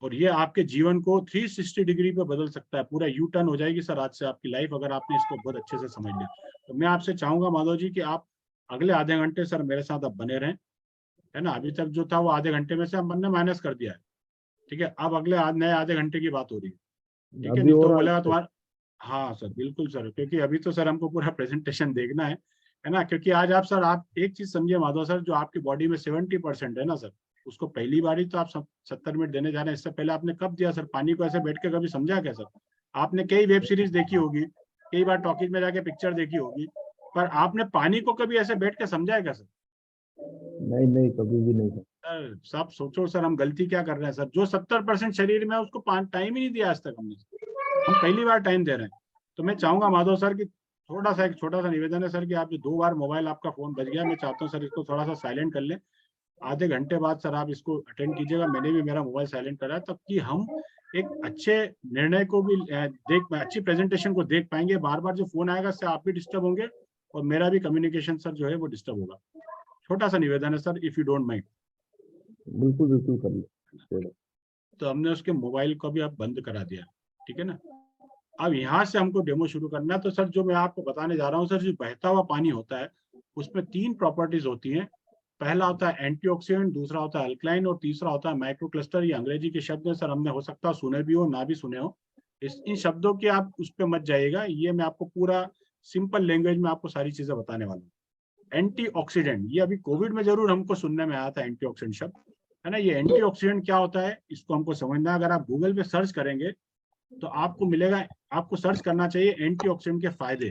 और ये आपके जीवन को 360 डिग्री पे बदल सकता है, पूरा यू टर्न हो जाएगी सर आज से आपकी लाइफ, अगर आपने इसको बहुत अच्छे से समझ लिया। तो मैं आपसे चाहूंगा माधव जी कि आप अगले आधे घंटे सर मेरे साथ अब बने रहें, है ना। अभी तक जो था वो आधे घंटे में से हमने माइनस कर दिया है, ठीक है। अब अगले नए आधे घंटे की बात हो रही है, ठीक है। अभी नहीं तो और बोलेगा आगे। तुम्हारा। हाँ सर बिल्कुल सर, क्योंकि अभी तो सर हमको पूरा प्रेजेंटेशन देखना है ना। क्योंकि आज आप सर, आप एक चीज समझिए माधव सर, जो आपकी बॉडी में 70% है ना सर, उसको पहली बार ही तो आप 70 मिनट देने जा रहे हैं। इससे पहले आपने कब दिया सर पानी को, ऐसे बैठ के कभी समझा क्या सर। आपने कई वेब सीरीज देखी होगी, कई बार टॉकीज में जाके पिक्चर देखी होगी, पर आपने पानी को कभी ऐसे बैठ के समझा है क्या सर। नहीं नहीं, कभी भी नहीं था। सर सब सोचो सर, हम गलती क्या कर रहे हैं सर, जो 70% शरीर में है उसको टाइम ही नहीं दिया आज तक हमने। हम पहली बार टाइम दे रहे हैं। तो मैं चाहूंगा माधव सर कि थोड़ा सा, एक छोटा सा निवेदन है सर, कि आप जो 2 बार मोबाइल आपका फोन बज गया, मैं चाहता हूँ सर इसको थोड़ा सा साइलेंट कर लें। आधे घंटे बाद सर आप इसको अटेंड कीजिएगा, मैंने भी मेरा मोबाइल साइलेंट करा है, तब कि हम एक अच्छे निर्णय को भी अच्छी प्रेजेंटेशन को देख पाएंगे। बार बार जो फोन आएगा उससे आप भी डिस्टर्ब होंगे, और मेरा भी कम्युनिकेशन सर जो है वो डिस्टर्ब होगा। छोटा सा निवेदन है sir, if you don't mind. बिल्कुल बिल्कुल कर लो। तो हमने उसके मोबाइल को भी अब बंद करा दिया, ठीक है ना। अब यहाँ से हमको डेमो शुरू करना है। तो सर जो मैं आपको बताने जा रहा हूँ सर, जो बहता हुआ पानी होता है उसमें 3 प्रॉपर्टीज होती हैं। पहला होता है एंटीऑक्सीडेंट, दूसरा होता है अल्कलाइन, और तीसरा होता है माइक्रोक्लस्टर। ये अंग्रेजी के शब्द है सर, हमने हो सकता है सुने भी हो ना भी सुने हो। इन शब्दों की आप उस पर मत जाइएगा, ये मैं आपको पूरा सिंपल लैंग्वेज में आपको सारी चीजें बताने वाला हूँ। एंटीऑक्सीडेंट, ये अभी कोविड में जरूर हमको सुनने में आया था एंटीऑक्सीडेंट शब्द, है ना। ये एंटीऑक्सीडेंट क्या होता है इसको हमको समझना है। अगर आप गूगल पे सर्च करेंगे तो आपको मिलेगा, आपको सर्च करना चाहिए एंटीऑक्सीडेंट के फायदे,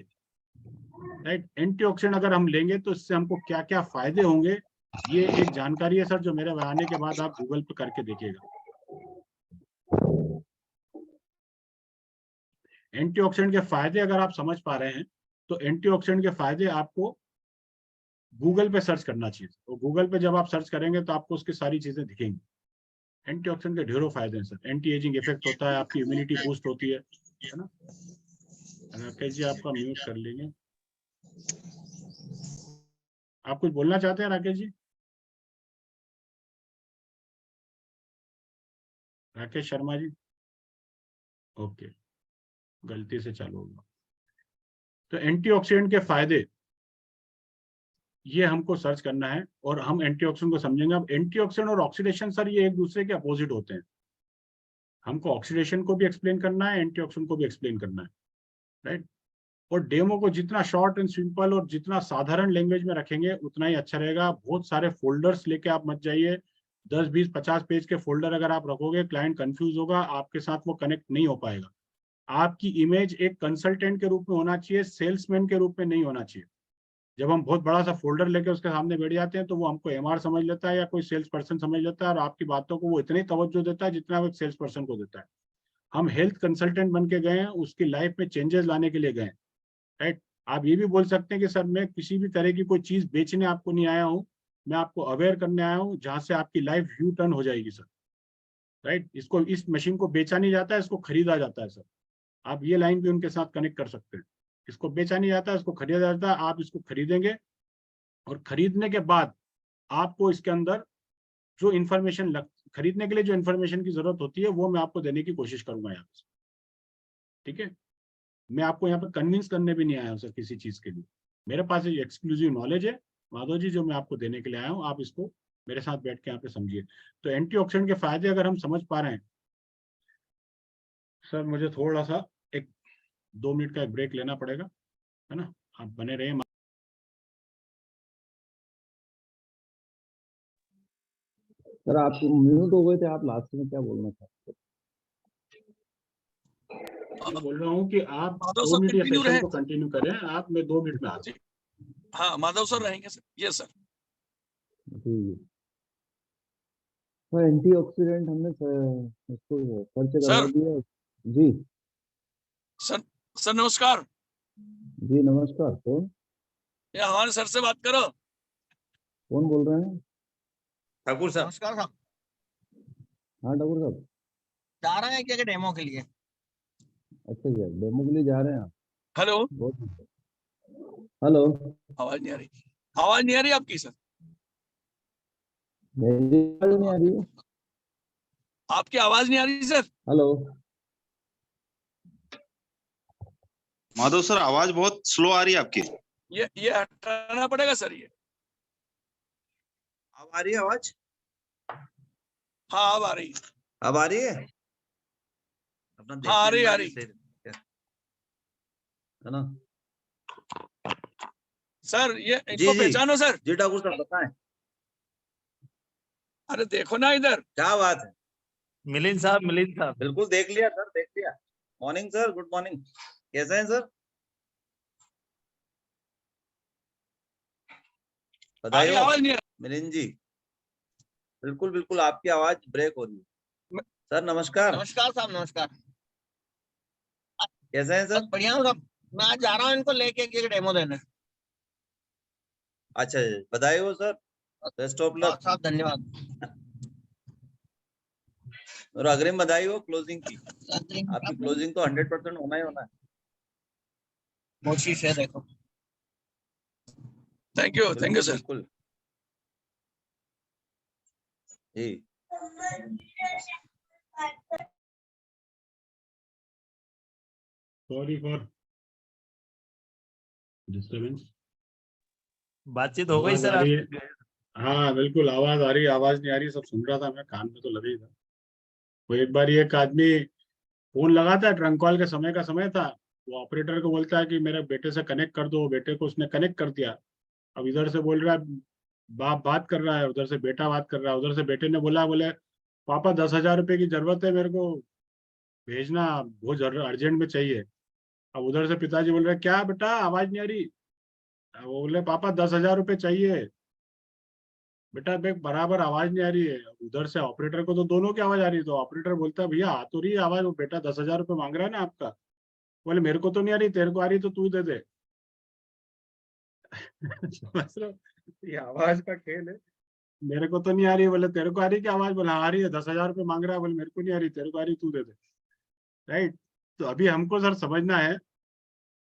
राइट। एंटीऑक्सीडेंट अगर हम लेंगे तो इससे हमको क्या क्या फायदे होंगे, ये एक जानकारी है सर जो मेरे आने के बाद आप गूगल पे करके देखिएगा। एंटीऑक्सीडेंट के फायदे अगर आप समझ पा रहे हैं तो एंटीऑक्सीडेंट के फायदे आपको गूगल पे सर्च करना चाहिए। तो गूगल पे जब आप सर्च करेंगे तो आपको उसकी सारी चीजें दिखेंगी। एंटीऑक्सीडेंट के ढेरों फायदे हैं सर। एंटी एजिंग इफेक्ट होता है, आपकी इम्यूनिटी बूस्ट होती है ना। राकेश जी आपका म्यूट कर लेंगे। आप कुछ बोलना चाहते हैं राकेश जी। राकेश शर्मा जी, ओके। गलती से चालू होगा। तो एंटीऑक्सीडेंट के फायदे ये हमको सर्च करना है और हम एंटीऑक्सीडेंट को समझेंगे। अब एंटीऑक्सीडेंट और ऑक्सीडेशन सर ये एक दूसरे के अपोजिट होते हैं। हमको ऑक्सीडेशन को भी एक्सप्लेन करना है, एंटीऑक्सीडेंट को भी एक्सप्लेन करना है, राइट। और डेमो को जितना शॉर्ट एंड सिंपल और जितना साधारण लैंग्वेज में रखेंगे उतना ही अच्छा रहेगा। बहुत सारे फोल्डर्स लेके आप मत जाइए। 10, 20, 50 पेज के फोल्डर अगर आप रखोगे, क्लाइंट कंफ्यूज होगा, आपके साथ वो कनेक्ट नहीं हो पाएगा। आपकी इमेज एक कंसल्टेंट के रूप में होना चाहिए, सेल्समैन के रूप में नहीं होना चाहिए। जब हम बहुत बड़ा सा फोल्डर लेके उसके सामने बैठ जाते हैं तो वो हमको एमआर समझ लेता है या कोई सेल्स पर्सन समझ लेता है, और आपकी बातों को वो इतनी तवज्जो देता है जितना वो एक सेल्स पर्सन को देता है। हम हेल्थ कंसल्टेंट बन के गए हैं, उसकी लाइफ में चेंजेस लाने के लिए गए हैं, राइट। आप ये भी बोल सकते हैं कि सर मैं किसी भी तरह की कोई चीज बेचने आपको नहीं आया हूँ, मैं आपको अवेयर करने आया हूँ जहां से आपकी लाइफ यू टर्न हो जाएगी सर, राइट। इसको, इस मशीन को बेचा नहीं जाता है, इसको खरीदा जाता है सर। आप ये लाइन भी उनके साथ कनेक्ट कर सकते हैं। इसको बेचा नहीं जाता, इसको खरीदा जाता है। आप इसको खरीदेंगे और खरीदने के बाद आपको इसके अंदर जो इन्फॉर्मेशन खरीदने के लिए जो इन्फॉर्मेशन की जरूरत होती है वो मैं आपको देने की कोशिश करूंगा यहाँ पे, ठीक है। मैं आपको यहाँ पे कन्विंस करने भी नहीं आया हूँ सर किसी चीज के लिए। मेरे पास ये एक्सक्लूसिव नॉलेज है माधव जी जो मैं आपको देने के लिए आया हूँ। आप इसको मेरे साथ बैठ के यहाँ पे समझिए। तो एंटीऑक्सीडेंट के फायदे अगर हम समझ पा रहे हैं सर, मुझे थोड़ा सा एक 2 मिनट का एक ब्रेक लेना पड़ेगा, है ना। आप बने रहिए। सर आप म्यूट हो गए थे, आप लास्ट में क्या बोलना चाहते मैं बोल रहा हूँ कि आप माधव 2 सर मिनट ये कंटिन्यू सेशन रहे। को कंटिन्यू करें। आप, मैं 2 मिनट में आ रहा हूँ। हाँ माधव सर रहेंगे सर। Yes sir. जी सर, एंटीऑक्सीडेंट हमने इसको सर्च करवा सर दिया। जी सर सर नमस्कार। जी नमस्कार। कौन ये हमारे सर से बात करो। कौन बोल रहे हैं? ठाकुर साहब। नमस्कार साहब। हाँ ठाकुर साहब। जा रहे हैं क्या डेमो के लिए? अच्छा जी, डेमो के लिए जा रहे हैं आप? हेलो। बहुत। हेलो। आवाज नहीं आ रही। आवाज नहीं आ रही आपकी सर। मेरी आवाज नहीं आ रही है? आपकी आवाज नहीं आ रही सर। हेलो। माधव सर आवाज बहुत स्लो आ रही है आपकी। ये हटाना पड़ेगा सर। ये अब आ रही है आवाज? हाँ अब आ रही है। अब आ रही है? अपना हाँ आ रही है ना सर। ये जी इनको जी पहचानो सर। जी ठाकुर साहब बताएं। अरे देखो ना इधर। क्या बात है? मिलिंद साहब बिल्कुल देख लिया सर, देख लिया। Morning sir, good morning. कैसे हैं सर? बधाई हो आवाज नहीं आ मिलिंद जी। बिल्कुल बिल्कुल आपकी आवाज ब्रेक हो रही है। सर नमस्कार। नमस्कार साहब। नमस्कार। कैसे हैं सर? बढ़िया हूँ साहब। मैं आज जा रहा हूँ इनको लेके एक डेमो देने। अच्छा जी, बधाई हो सर। Best of luck. साहब धन्यवाद। और अग्रिम बधाई हो क्लोजिंग की। आपकी क्लोजिंग तो 100% होना ही होना है। कोशिश है देखो। Thank you sir. बिल्कुल जी। Sorry for disturbance. बातचीत हो गई आवाज सर आ रही है? आपकी? हाँ बिल्कुल आवाज आ रही है, आवाज नहीं आ रही सब सुन रहा था मैं, कान में तो लगा ही था। वो एक बार एक आदमी फोन लगाता है, ट्रंक कॉल के समय का समय था, वो ऑपरेटर को बोलता है कि मेरे बेटे से कनेक्ट कर दो। बेटे को उसने कनेक्ट कर दिया। अब इधर से बोल रहा है, बाप बात कर रहा है, उधर से बेटा बात कर रहा है। उधर से बेटे ने बोले पापा 10,000 रुपए की जरूरत है, मेरे को भेजना, बहुत अर्जेंट में चाहिए। अब उधर से पिताजी बोल रहे क्या बेटा आवाज नहीं आ रही? वो बोले पापा 10,000 रुपए चाहिए। बेटा देख बराबर आवाज नहीं आ रही है। उधर से ऑपरेटर को तो दोनों की आवाज आ रही है, तो ऑपरेटर बोलता है भैया आ तो रही है आवाज, वो बेटा 10,000 रुपए मांग रहा है ना आपका। बोले मेरे को तो नहीं आ रही, तेरे को आ रही तो तू दे दे। समझ रहे हो? ये आवाज का खेल है। मेरे को तो नहीं आ रही, बोले तेरे को आ रही क्या आवाज? बोला आ रही है, 10,000 रुपए मांग रहा है। बोले मेरे को नहीं आ रही, तेरे को आ रही, तू दे दे। राइट। तो अभी हमको सर समझना है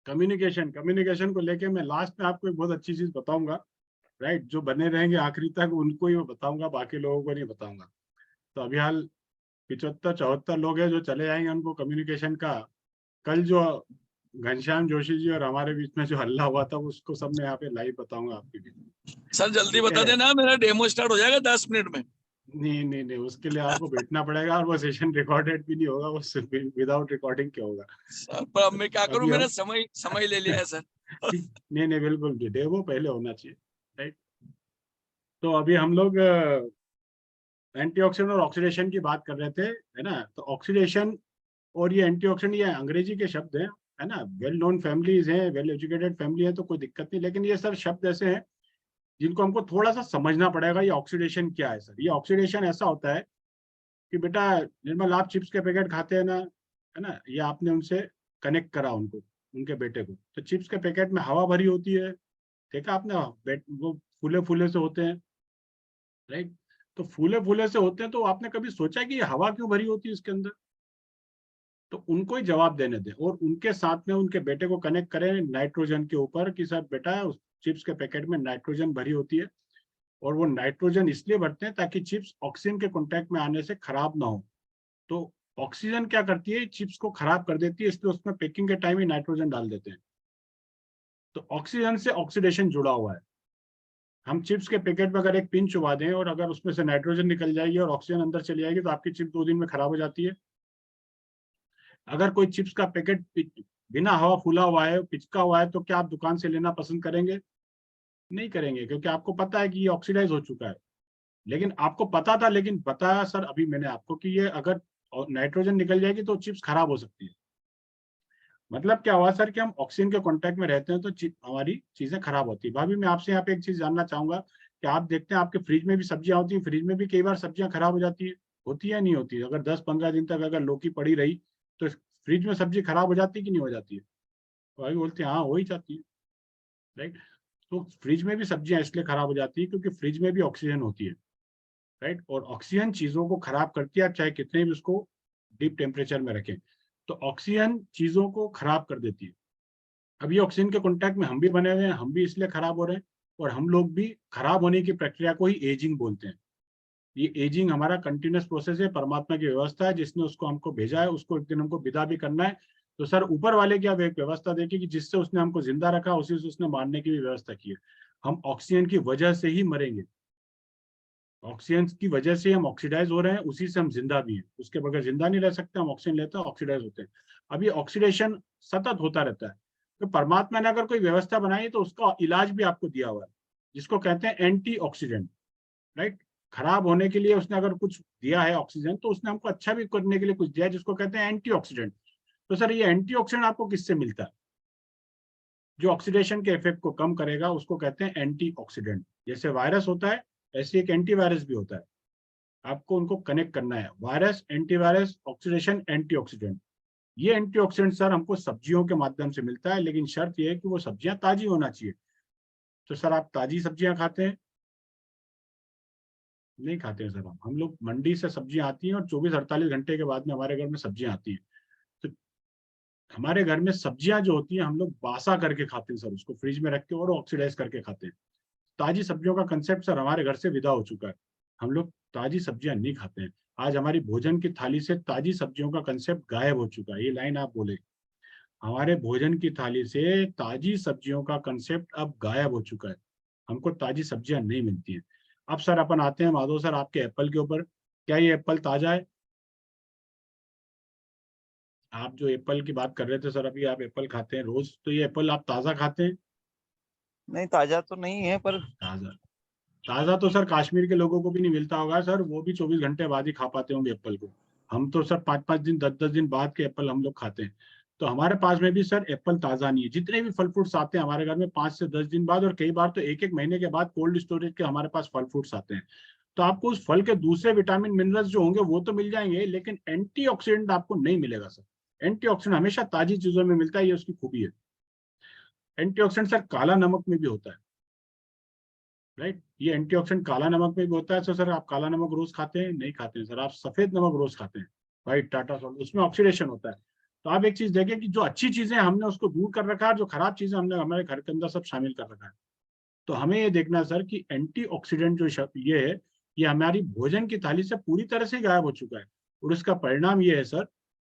कम्युनिकेशन। कम्युनिकेशन को लेके मैं लास्ट में आपको एक बहुत अच्छी चीज बताऊंगा, राइट। जो बने रहेंगे आखिरी तक उनको ही मैं बताऊंगा, बाकी लोगों को नहीं बताऊंगा। तो अभी हाल 75-74 लोग हैं जो चले जाएंगे, उनको कम्युनिकेशन का कल जो घनश्याम जोशी जी और हमारे बीच में जो हल्ला हुआ था उसको सब मैं यहाँ पे लाइव बताऊंगा आपके बीच। सर जल्दी ठीक बता है? देना, मेरा डेमो स्टार्ट हो जाएगा 10 मिनट में। नहीं नहीं नहीं, उसके लिए आपको बैठना पड़ेगा और वो सेशन रिकॉर्डेड भी नहीं होगा, वो विदाउट रिकॉर्डिंग क्या होगा। सर पर अब मैं क्या करूं, अभी मैंने हम समय ले लिया है सर। नहीं नहीं बिल्कुल भी डेमो पहले होना चाहिए, राइट। तो अभी हम लोग एंटीऑक्सीडेंट और ऑक्सीडेशन की बात कर रहे थे, है ना। तो ऑक्सीडेशन और ये एंटीऑक्सीडेंट ये अंग्रेजी के शब्द हैं, है ना। वेल नोन फैमिलीज हैं, वेल एजुकेटेड फैमिली है, तो कोई दिक्कत नहीं, लेकिन ये सर शब्द ऐसे हैं जिनको हमको थोड़ा सा समझना पड़ेगा। ये ऑक्सीडेशन क्या है सर? ये ऑक्सीडेशन ऐसा होता है कि बेटा निर्मल, आप चिप्स के पैकेट खाते हैं ना, है ना, ये आपने उनसे कनेक्ट करा उनको, उनके बेटे को। तो चिप्स के पैकेट में हवा भरी होती है, देखा आपने, वो फूले फूले से होते हैं, राइट। तो फूले फूले से होते हैं, तो आपने कभी सोचा कि ये हवा क्यों भरी होती है इसके अंदर? तो उनको ही जवाब देने दें और उनके साथ में उनके बेटे को कनेक्ट करें नाइट्रोजन के ऊपर कि सर बेटा उस चिप्स के पैकेट में नाइट्रोजन भरी होती है, और वो नाइट्रोजन इसलिए भरते हैं ताकि चिप्स ऑक्सीजन के कांटेक्ट में आने से खराब ना हो। तो ऑक्सीजन क्या करती है, चिप्स को खराब कर देती है, इसलिए उसमें पैकिंग के टाइम ही नाइट्रोजन डाल देते हैं। तो ऑक्सीजन से ऑक्सीडेशन जुड़ा हुआ है। हम चिप्स के पैकेट में अगर एक पिन चुबा दें और अगर उसमें से नाइट्रोजन निकल जाएगी और ऑक्सीजन अंदर चली जाएगी, तो आपकी चिप 2 दिन में खराब हो जाती है। अगर कोई चिप्स का पैकेट बिना हवा फूला हुआ है, पिचका हुआ है, तो क्या आप दुकान से लेना पसंद करेंगे? नहीं करेंगे, क्योंकि आपको पता है कि ये ऑक्सीडाइज हो चुका है। लेकिन आपको पता था, लेकिन बताया सर अभी मैंने आपको कि ये अगर नाइट्रोजन निकल जाएगी तो चिप्स खराब हो सकती है। मतलब क्या हुआ सर कि हम ऑक्सीजन के कांटेक्ट में रहते हैं तो हमारी चीजें खराब होती है। भाभी मैं आपसे यहाँ पे एक चीज जानना चाहूंगा कि आप देखते हैं आपके फ्रिज में भी सब्जियां होती हैं, फ्रिज में भी कई बार सब्जियां खराब हो जाती है, होती है नहीं होती है? अगर 10-15 दिन तक अगर लौकी पड़ी रही तो फ्रिज में सब्जी खराब हो जाती है कि नहीं हो जाती है? भाभी बोलते हैं हाँ हो ही जाती है, राइट। तो फ्रिज में भी सब्जियां इसलिए खराब हो जाती है क्योंकि फ्रिज में भी ऑक्सीजन होती है, राइट। और ऑक्सीजन चीजों को खराब करती है, आप चाहे कितने भी उसको डीप टेम्परेचर में रखें, तो ऑक्सीजन चीजों को खराब कर देती है। अब ये ऑक्सीजन के कांटेक्ट में हम भी बने हुए हैं, हम भी इसलिए खराब हो रहे हैं, और हम लोग भी खराब होने की प्रक्रिया को ही एजिंग बोलते हैं। ये एजिंग हमारा कंटिन्यूस प्रोसेस है, परमात्मा की व्यवस्था है, जिसने उसको हमको भेजा है, उसको एक दिन हमको विदा भी करना है। तो सर ऊपर वाले की आप एक व्यवस्था देखिए कि जिससे उसने हमको जिंदा रखा, उसी से उसने मारने की भी व्यवस्था की है। हम ऑक्सीजन की वजह से ही मरेंगे, ऑक्सीजन की वजह से हम ऑक्सीडाइज हो रहे हैं, उसी से हम जिंदा भी हैं। उसके बगैर जिंदा नहीं रह सकते, हम ऑक्सीजन लेते हैं ऑक्सीडाइज होते हैं। अब ये ऑक्सीडेशन सतत होता रहता है। तो परमात्मा ने अगर कोई व्यवस्था बनाई है तो उसका इलाज भी आपको दिया हुआ है, जिसको कहते हैं एंटीऑक्सीडेंट, राइट। खराब होने के लिए उसने अगर कुछ दिया है ऑक्सीजन, तो उसने हमको अच्छा भी करने के लिए कुछ दिया है, जिसको कहते हैं एंटीऑक्सीडेंट। तो सर ये एंटीऑक्सीडेंट आपको किससे मिलता है? जो ऑक्सीडेशन के इफेक्ट को कम करेगा उसको कहते हैं एंटीऑक्सीडेंट। जैसे वायरस होता है, ऐसे एक एंटीवायरस भी होता है। आपको उनको कनेक्ट करना है, वायरस, एंटीवायरस, ऑक्सीडेशन, एंटीऑक्सीडेंट। ये एंटीऑक्सीडेंट सर हमको सब्जियों के माध्यम से मिलता है, लेकिन शर्त यह है कि वो सब्जियां ताजी होना चाहिए। तो सर आप ताजी सब्जियां खाते हैं? नहीं खाते हैं सर। हम लोग मंडी से सब्जियां आती हैं और 24-48 घंटे के बाद में हमारे घर में सब्जियां आती हैं। तो हमारे घर में सब्जियां जो होती हैं हम लोग बासा करके खाते हैं सर, उसको फ्रिज में रख के और ऑक्सीडाइज करके खाते हैं। ताजी सब्जियों का कंसेप्ट सर हमारे घर से विदा हो चुका है, हम लोग ताजी सब्जियां नहीं खाते हैं। आज हमारी भोजन की थाली से ताजी सब्जियों का कंसेप्ट गायब हो चुका है। ये लाइन आप बोले, हमारे भोजन की थाली से ताजी सब्जियों का कंसेप्ट अब गायब हो चुका है, हमको ताजी सब्जियां नहीं मिलती हैं। अब सर अपन आते हैं माधव सर आपके एप्पल के ऊपर। क्या ये एप्पल ताजा है? आप जो एप्पल की बात कर रहे थे सर, अभी आप एप्पल खाते हैं रोज, तो ये एप्पल आप ताजा खाते हैं? नहीं ताजा तो नहीं है, पर ताजा, ताजा तो सर कश्मीर के लोगों को भी नहीं मिलता होगा सर, वो भी 24 घंटे बाद ही खा पाते होंगे एप्पल को। हम तो सर 5-5 दिन 10-10 दिन बाद के एप्पल हम लोग खाते हैं। तो हमारे पास में भी सर एप्पल ताजा नहीं है। जितने भी फल फ्रूट्स आते हैं हमारे घर में 5 से 10 दिन बाद, और कई बार तो 1-1 महीने के बाद कोल्ड स्टोरेज के हमारे पास फल फ्रूट्स आते हैं। तो आपको उस फल के दूसरे विटामिन मिनरल्स जो होंगे वो तो मिल जाएंगे, लेकिन एंटीऑक्सीडेंट आपको नहीं मिलेगा सर। एंटीऑक्सीडेंट हमेशा ताजी चीजों में मिलता है, ये उसकी खूबी है। एंटीऑक्सीडेंट सर काला नमक में भी होता है, राइट। ये एंटीऑक्सीडेंट काला नमक में भी होता है। तो सर आप काला नमक रोज खाते हैं? नहीं खाते हैं सर। आप सफेद नमक रोज खाते हैं, व्हाइट टाटा सॉल्ट, उसमें ऑक्सीडेशन होता है। तो आप एक चीज देखें कि जो अच्छी चीजें हमने उसको दूर कर रखा है, जो खराब चीजें हमने हमारे घर के अंदर सब शामिल कर रखा है। तो हमें ये देखना है सर कि एंटीऑक्सीडेंट जो शब्द ये है, ये हमारी भोजन की थाली से पूरी तरह से गायब हो चुका है। और उसका परिणाम ये है सर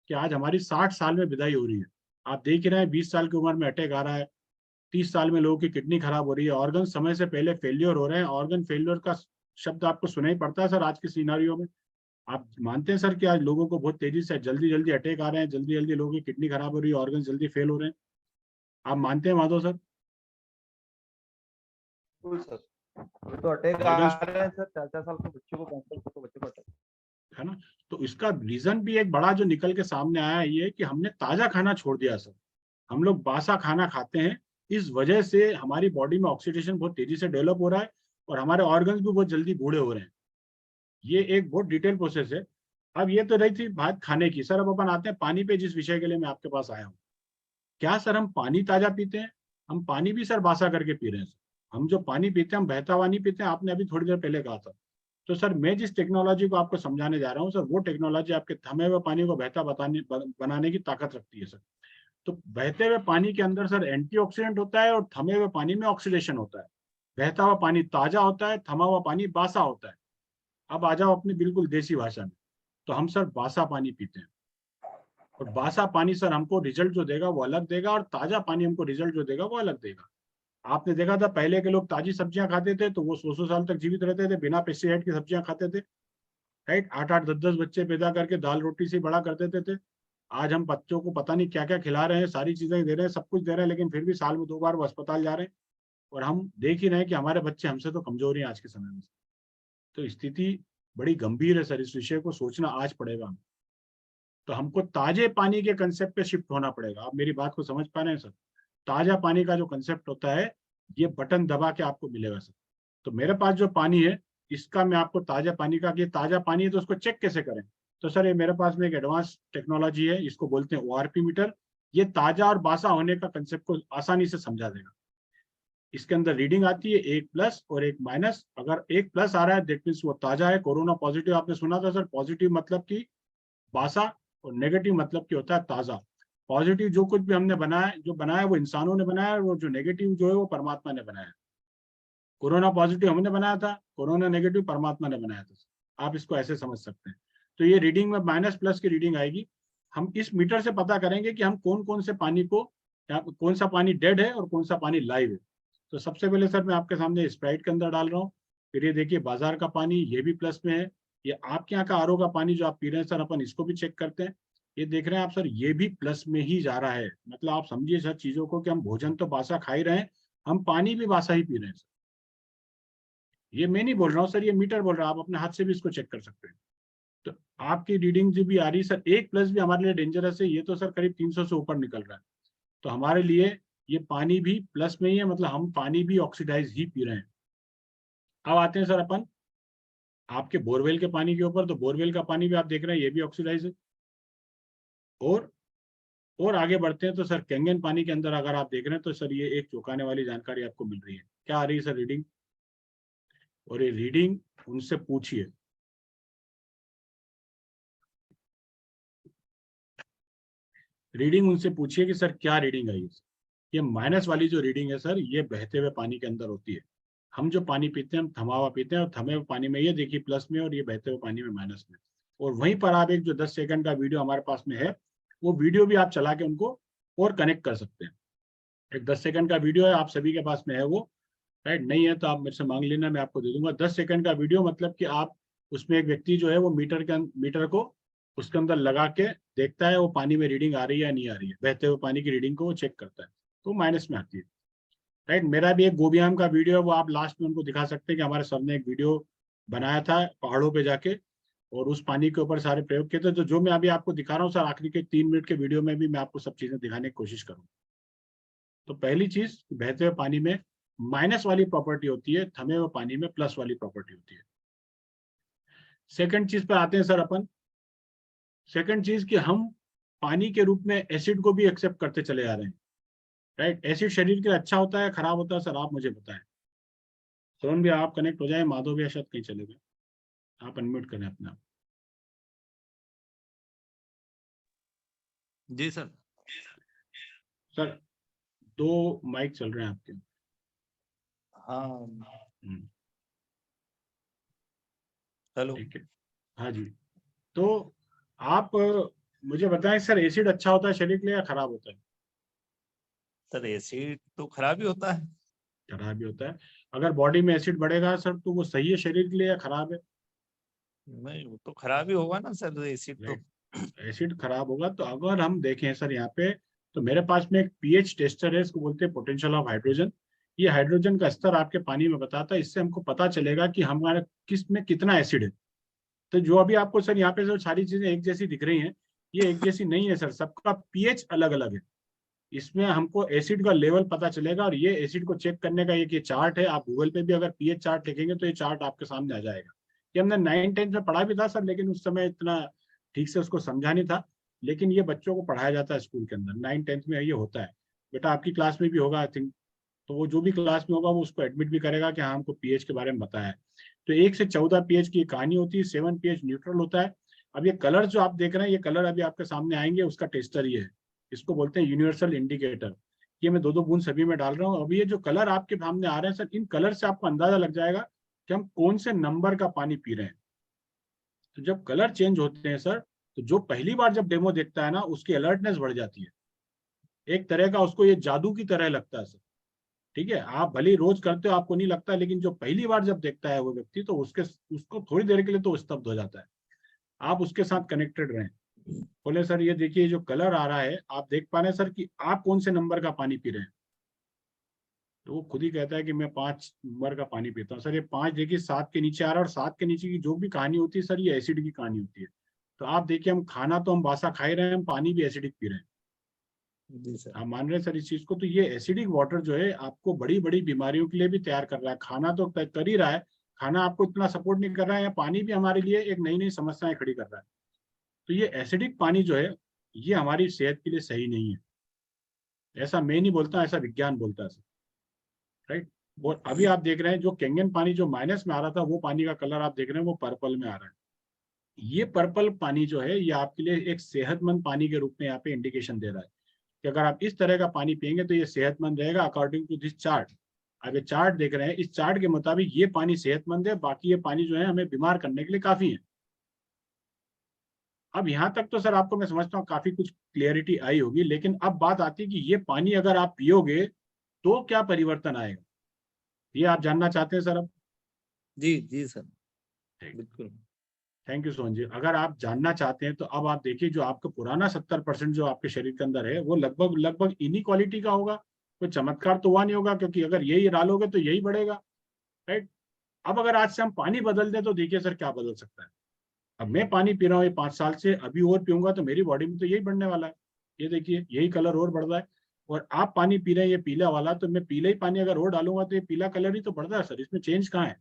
कि आज हमारी 60 साल में विदाई हो रही है। आप देख ही रहे हैं 20 साल की उम्र में अटैक आ रहा है, 30 साल में लोगों की किडनी खराब हो रही है, ऑर्गन समय से पहले फेल्योर हो रहे हैं। ऑर्गन फेल्योर का शब्द आपको सुनाई पड़ता है सर आज के सिनारियो में? आप मानते हैं सर कि आज लोगों को बहुत तेजी से जल्दी जल्दी अटैक आ रहे हैं, जल्दी जल्दी लोगों की किडनी खराब हो रही है, ऑर्गन जल्दी फेल हो रहे हैं? आप मानते हैं माधव सर? बिल्कुल सर, तो अटैक आ ऑर्गन, रहे हैं सर, 4-4 साल के बच्चों को, 5 साल के बच्चों को अटैक। है ना? तो इसका रीजन भी एक बड़ा जो निकल के सामने आया है ये कि हमने ताजा खाना छोड़ दिया सर। हम लोग बासा खाना खाते हैं, इस वजह से हमारी बॉडी में ऑक्सीडेशन बहुत तेजी से डेवलप हो रहा है और हमारे ऑर्गन्स भी बहुत जल्दी बूढ़े हो रहे हैं। ये एक बहुत डिटेल प्रोसेस है। अब ये तो रही थी बात खाने की। सर अब अपन आते हैं पानी पे, जिस विषय के लिए मैं आपके पास आया हूँ। क्या सर हम पानी ताजा पीते हैं? हम पानी भी सर बासा करके पी रहे हैं। हम जो पानी पीते हैं हम बहता हुआ नहीं पीते हैं, आपने अभी थोड़ी देर पहले कहा था। तो सर मैं जिस टेक्नोलॉजी को आपको समझाने जा रहा हूँ सर, वो टेक्नोलॉजी आपके थमे हुए पानी को बहता बनाने की ताकत रखती है सर। तो बहते हुए पानी के अंदर सर एंटीऑक्सीडेंट होता है और थमे हुए पानी में ऑक्सीडेशन होता है। बहता हुआ पानी ताजा होता है, थमा हुआ पानी बासा होता है। अब आ जाओ अपनी बिल्कुल देसी भाषा में, तो हम सर बासा पानी पीते हैं। और बासा पानी सर हमको रिजल्ट जो देगा वो अलग देगा, और ताजा पानी हमको रिजल्ट जो देगा वो अलग देगा। आपने देखा था पहले के लोग ताजी सब्जियां खाते थे तो वो 100 साल तक जीवित रहते थे, बिना पेस्टिसाइड की सब्जियां खाते थे, राइट? 8-8 10-10 बच्चे पैदा करके दाल रोटी से बड़ा कर देते थे। आज हम बच्चों को पता नहीं क्या क्या खिला रहे हैं, सारी चीजें दे रहे हैं, सब कुछ दे रहे हैं, लेकिन फिर भी साल में 2 बार वो अस्पताल जा रहे हैं। और हम देख ही रहे हैं कि हमारे बच्चे हमसे तो कमजोर हैं आज के समय में। तो स्थिति बड़ी गंभीर है सर, इस विषय को सोचना आज पड़ेगा हमें। तो हमको ताजे पानी के कंसेप्ट पे शिफ्ट होना पड़ेगा। आप मेरी बात को समझ पा रहे हैं सर? ताजा पानी का जो कंसेप्ट होता है ये बटन दबा के आपको मिलेगा सर। तो मेरे पास जो पानी है इसका मैं आपको ताजा पानी का, कि ताजा पानी है तो उसको चेक कैसे करें? तो सर ये मेरे पास में एक एडवांस टेक्नोलॉजी है, इसको बोलते हैं ORP मीटर। ये ताजा और बासा होने का कंसेप्ट को आसानी से समझा देगा। इसके अंदर रीडिंग आती है 1+ और 1-। अगर 1+ आ रहा है दैट मीन्स वो ताजा है। कोरोना पॉजिटिव आपने सुना था सर? पॉजिटिव मतलब कि बासा, और नेगेटिव मतलब कि होता है ताजा। पॉजिटिव जो कुछ भी हमने बनाया, जो बनाया वो इंसानों ने बनाया, और जो नेगेटिव जो है वो परमात्मा ने बनाया। कोरोना पॉजिटिव हमने बनाया था, कोरोना नेगेटिव परमात्मा ने बनाया था। आप इसको ऐसे समझ सकते हैं। तो ये रीडिंग में माइनस+ की रीडिंग आएगी। हम इस मीटर से पता करेंगे कि हम कौन कौन से पानी को, कौन सा पानी डेड है और कौन सा पानी लाइव है। तो सबसे पहले सर मैं आपके सामने स्प्राइट के अंदर डाल रहा हूँ। फिर ये देखिए बाजार का पानी, ये भी प्लस में है। ये आपके यहाँ का RO का पानी जो आप पी रहे हैं सर, अपन इसको भी चेक करते हैं। ये देख रहे हैं आप सर, ये भी प्लस में ही जा रहा है। मतलब आप समझिए सर चीजों को कि हम भोजन तो बासा खा ही रहे हैं, हम पानी भी बासा ही पी रहे हैं सर। ये मैं नहीं बोल रहा हूँ सर, ये मीटर बोल रहा है। आप अपने हाथ से भी इसको चेक कर सकते हैं। तो आपकी रीडिंग जो भी आ रही है सर, 1+ भी हमारे लिए डेंजरस है। ये तो सर करीब 300 से ऊपर निकल रहा है। तो हमारे लिए ये पानी भी प्लस में ही है, मतलब हम पानी भी ऑक्सीडाइज ही पी रहे हैं। अब आते हैं सर अपन आपके बोरवेल के पानी के ऊपर। तो बोरवेल का पानी भी आप देख रहे हैं ये भी ऑक्सीडाइज है। और आगे बढ़ते हैं तो सर कैंगन पानी के अंदर अगर आप देख रहे हैं तो सर ये एक चौंकाने वाली जानकारी आपको मिल रही है। क्या आ रही है सर? रीडिंग। और ये रीडिंग उनसे पूछिए, रीडिंग उनसे पूछिए कि सर क्या रीडिंग आई है। ये माइनस वाली जो रीडिंग है सर, ये बहते हुए पानी के अंदर होती है। हम जो पानी पीते हैं हम थमा हुआ पीते हैं, और थमे हुए पानी में ये देखिए प्लस में, और ये बहते हुए पानी में माइनस में। और वहीं पर आप एक जो 10 सेकंड का वीडियो हमारे पास में है, वो वीडियो भी आप चला के उनको और कनेक्ट कर सकते हैं। एक 10 सेकंड का वीडियो है, आप सभी के पास में है वो, राइट? नहीं है तो आप मेरे से मांग लेना, मैं आपको दे दूंगा। 10 सेकंड का वीडियो मतलब कि आप उसमें एक व्यक्ति जो है वो मीटर को उसके अंदर लगा के देखता है वो पानी में रीडिंग आ रही है या नहीं आ रही है। बहते हुए पानी की रीडिंग को वो चेक करता है, तो माइनस में आती है, राइट? मेरा भी एक गोबियाम का वीडियो है, वो आप लास्ट में उनको दिखा सकते हैं कि हमारे सर ने एक वीडियो बनाया था पहाड़ों पे जाके, और उस पानी के ऊपर सारे प्रयोग किए थे। तो जो मैं अभी आपको दिखा रहा हूँ सर, आखिरी के 3 मिनट के वीडियो में भी मैं आपको सब चीजें दिखाने की कोशिश करूँ। तो पहली चीज, बहते हुए पानी में माइनस वाली प्रॉपर्टी होती है, थमे हुए पानी में प्लस वाली प्रॉपर्टी होती है। सेकंड चीज पर आते हैं सर अपन। सेकंड चीज कि हम पानी के रूप में एसिड को भी एक्सेप्ट करते चले जा रहे हैं, राइट? एसिड शरीर के लिए अच्छा होता है खराब होता है सर? आप मुझे बताएं। सोन भी आप कनेक्ट हो जाए, माधव भी शायद कहीं चले गए, आप अनम्यूट करें अपने आप। जी सर। सर 2 माइक चल रहे हैं आपके। हाँ, हेलो। ठीक है, हाँ जी। तो आप मुझे बताएं सर, एसिड अच्छा होता है शरीर के लिए या खराब होता है? सर एसिड तो खराब ही होता है। खराब ही होता है। अगर बॉडी में एसिड बढ़ेगा सर तो वो सही है शरीर के लिए या खराब है? नहीं, वो तो खराब ही होगा ना सर, एसिड तो। एसिड खराब होगा। तो अगर हम देखें सर यहाँ पे, तो मेरे पास में एक पीएच टेस्टर है, इसको बोलते हैं पोटेंशियल ऑफ हाइड्रोजन। ये हाइड्रोजन का स्तर आपके पानी में बताता है, इससे हमको पता चलेगा कि हमारे किस में कितना एसिड है। तो जो अभी आपको सर यहाँ पे जो सारी चीजें एक जैसी दिख रही हैं, ये एक जैसी नहीं है सर, सबका पीएच अलग अलग है। इसमें हमको एसिड का लेवल पता चलेगा, और ये एसिड को चेक करने का एक ये चार्ट है। आप गूगल पे भी अगर पीएच चार्ट लिखेंगे तो ये चार्ट आपके सामने आ जाएगा। ये हमने 9-10 में पढ़ा भी था सर, लेकिन उस समय इतना ठीक से उसको समझा नहीं था। लेकिन ये बच्चों को पढ़ाया जाता है स्कूल के अंदर, 9-10 में ये होता है। बेटा आपकी क्लास में भी होगा आई थिंक, तो वो जो भी क्लास में होगा वो उसको एडमिट भी करेगा कि हाँ हमको पीएच के बारे में बताया है। तो 1 से 14 पीएच की कहानी होती है, 7 पीएच न्यूट्रल होता है। अब ये कलर जो आप देख रहे हैं, ये कलर अभी आपके सामने आएंगे, उसका टेस्टर ये है। इसको बोलते हैं यूनिवर्सल इंडिकेटर। ये मैं 2-2 बूंद सभी में डाल रहा हूँ। अभी ये जो कलर आपके सामने आ रहे हैं सर, इन कलर से आपको अंदाजा लग जाएगा कि हम कौन से नंबर का पानी पी रहे हैं। तो जब कलर चेंज होते हैं सर, तो जो पहली बार जब डेमो देखता है ना, उसकी अलर्टनेस बढ़ जाती है। एक तरह का उसको ये जादू की तरह लगता है सर। ठीक है, आप भले ही रोज करते हो आपको नहीं लगता, लेकिन जो पहली बार जब देखता है वो व्यक्ति, तो उसको थोड़ी देर के लिए तो स्तब्ध हो जाता है। आप उसके साथ कनेक्टेड रहें। बोले सर ये देखिए जो कलर आ रहा है, आप देख पा रहे हैं सर कि आप कौन से नंबर का पानी पी रहे हैं? तो वो खुद ही कहता है कि मैं 5 नंबर का पानी पीता हूँ। सर ये 5 देखिए 7 के नीचे आ रहा है, और 7 के नीचे की जो भी कहानी होती है सर, ये एसिड की कहानी होती है। तो आप देखिए, हम खाना तो हम बासा खा ही रहे हैं, हम पानी भी एसिडिक पी रहे हैं। जी सर। आप मान रहे हैं सर इस चीज को? तो ये एसिडिक वाटर जो है आपको बड़ी बड़ी बीमारियों के लिए भी तैयार कर रहा है। खाना तो कर ही रहा है, खाना आपको इतना सपोर्ट नहीं कर रहा है, या पानी भी हमारे लिए एक नई नई समस्याएं खड़ी कर रहा है। तो ये एसिडिक पानी जो है, ये हमारी सेहत के लिए सही नहीं है। ऐसा मैं नहीं बोलता, ऐसा विज्ञान बोलता है, राइट। और अभी आप देख रहे हैं जो कैंगन पानी जो माइनस में आ रहा था, वो पानी का कलर आप देख रहे हैं वो पर्पल में आ रहा है। ये पर्पल पानी जो है, ये आपके लिए एक सेहतमंद पानी के रूप में यहाँ पे इंडिकेशन दे रहा है कि अगर आप इस तरह का पानी पिएंगे तो ये सेहतमंद रहेगा अकॉर्डिंग टू दिस चार्ट। आप ये चार्ट देख रहे हैं, इस चार्ट के मुताबिक ये पानी सेहतमंद है, बाकी ये पानी जो है हमें बीमार करने के लिए काफी है। अब यहाँ तक तो सर आपको मैं समझता हूँ काफी कुछ क्लियरिटी आई होगी, लेकिन अब बात आती है कि ये पानी अगर आप पियोगे तो क्या परिवर्तन आएगा, ये आप जानना चाहते हैं सर? अब जी जी सर, बिल्कुल। थैंक यू सोहन जी। अगर आप जानना चाहते हैं तो अब आप देखिए, जो आपका पुराना 70% जो आपके शरीर के अंदर है, वो लगभग लगभग इन्हीं क्वालिटी का होगा। कोई चमत्कार तो हुआ नहीं होगा, क्योंकि अगर यही डालोगे तो यही बढ़ेगा, राइट। अब अगर आज से हम पानी बदल दें तो देखिए सर क्या बदल सकता है। अब मैं पानी पी रहा हूँ ये 5 साल से, अभी और पीऊंगा तो मेरी बॉडी में तो यही बढ़ने वाला है। ये देखिए यही कलर और बढ़ रहा है। और आप पानी पी रहे हैं ये पीला वाला, तो मैं पीला ही पानी अगर और डालूंगा तो ये पीला कलर ही तो बढ़ रहा है सर, इसमें चेंज कहाँ है?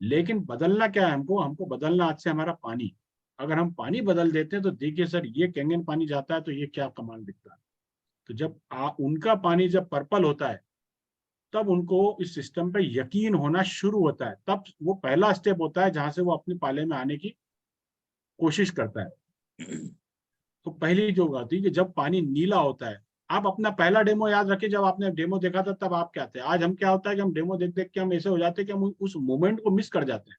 लेकिन बदलना क्या है हमको बदलना आज से हमारा पानी। अगर हम पानी बदल देते हैं तो देखिए सर, ये कैंगन पानी जाता है तो ये क्या कमाल दिखता है। तो जब उनका पानी जब पर्पल होता है, तब उनको इस सिस्टम पे यकीन होना शुरू होता है। तब वो पहला स्टेप होता है जहां से वो अपने पाले में आने की कोशिश करता है। तो पहली जो बात थी कि जब पानी नीला होता है, आप अपना पहला डेमो याद रखिए, जब आपने डेमो देखा था तब आप क्या थे। आज हम क्या होता है कि हम डेमो देख देख के हम ऐसे हो जाते हैं कि हम उस मोमेंट को मिस कर जाते हैं।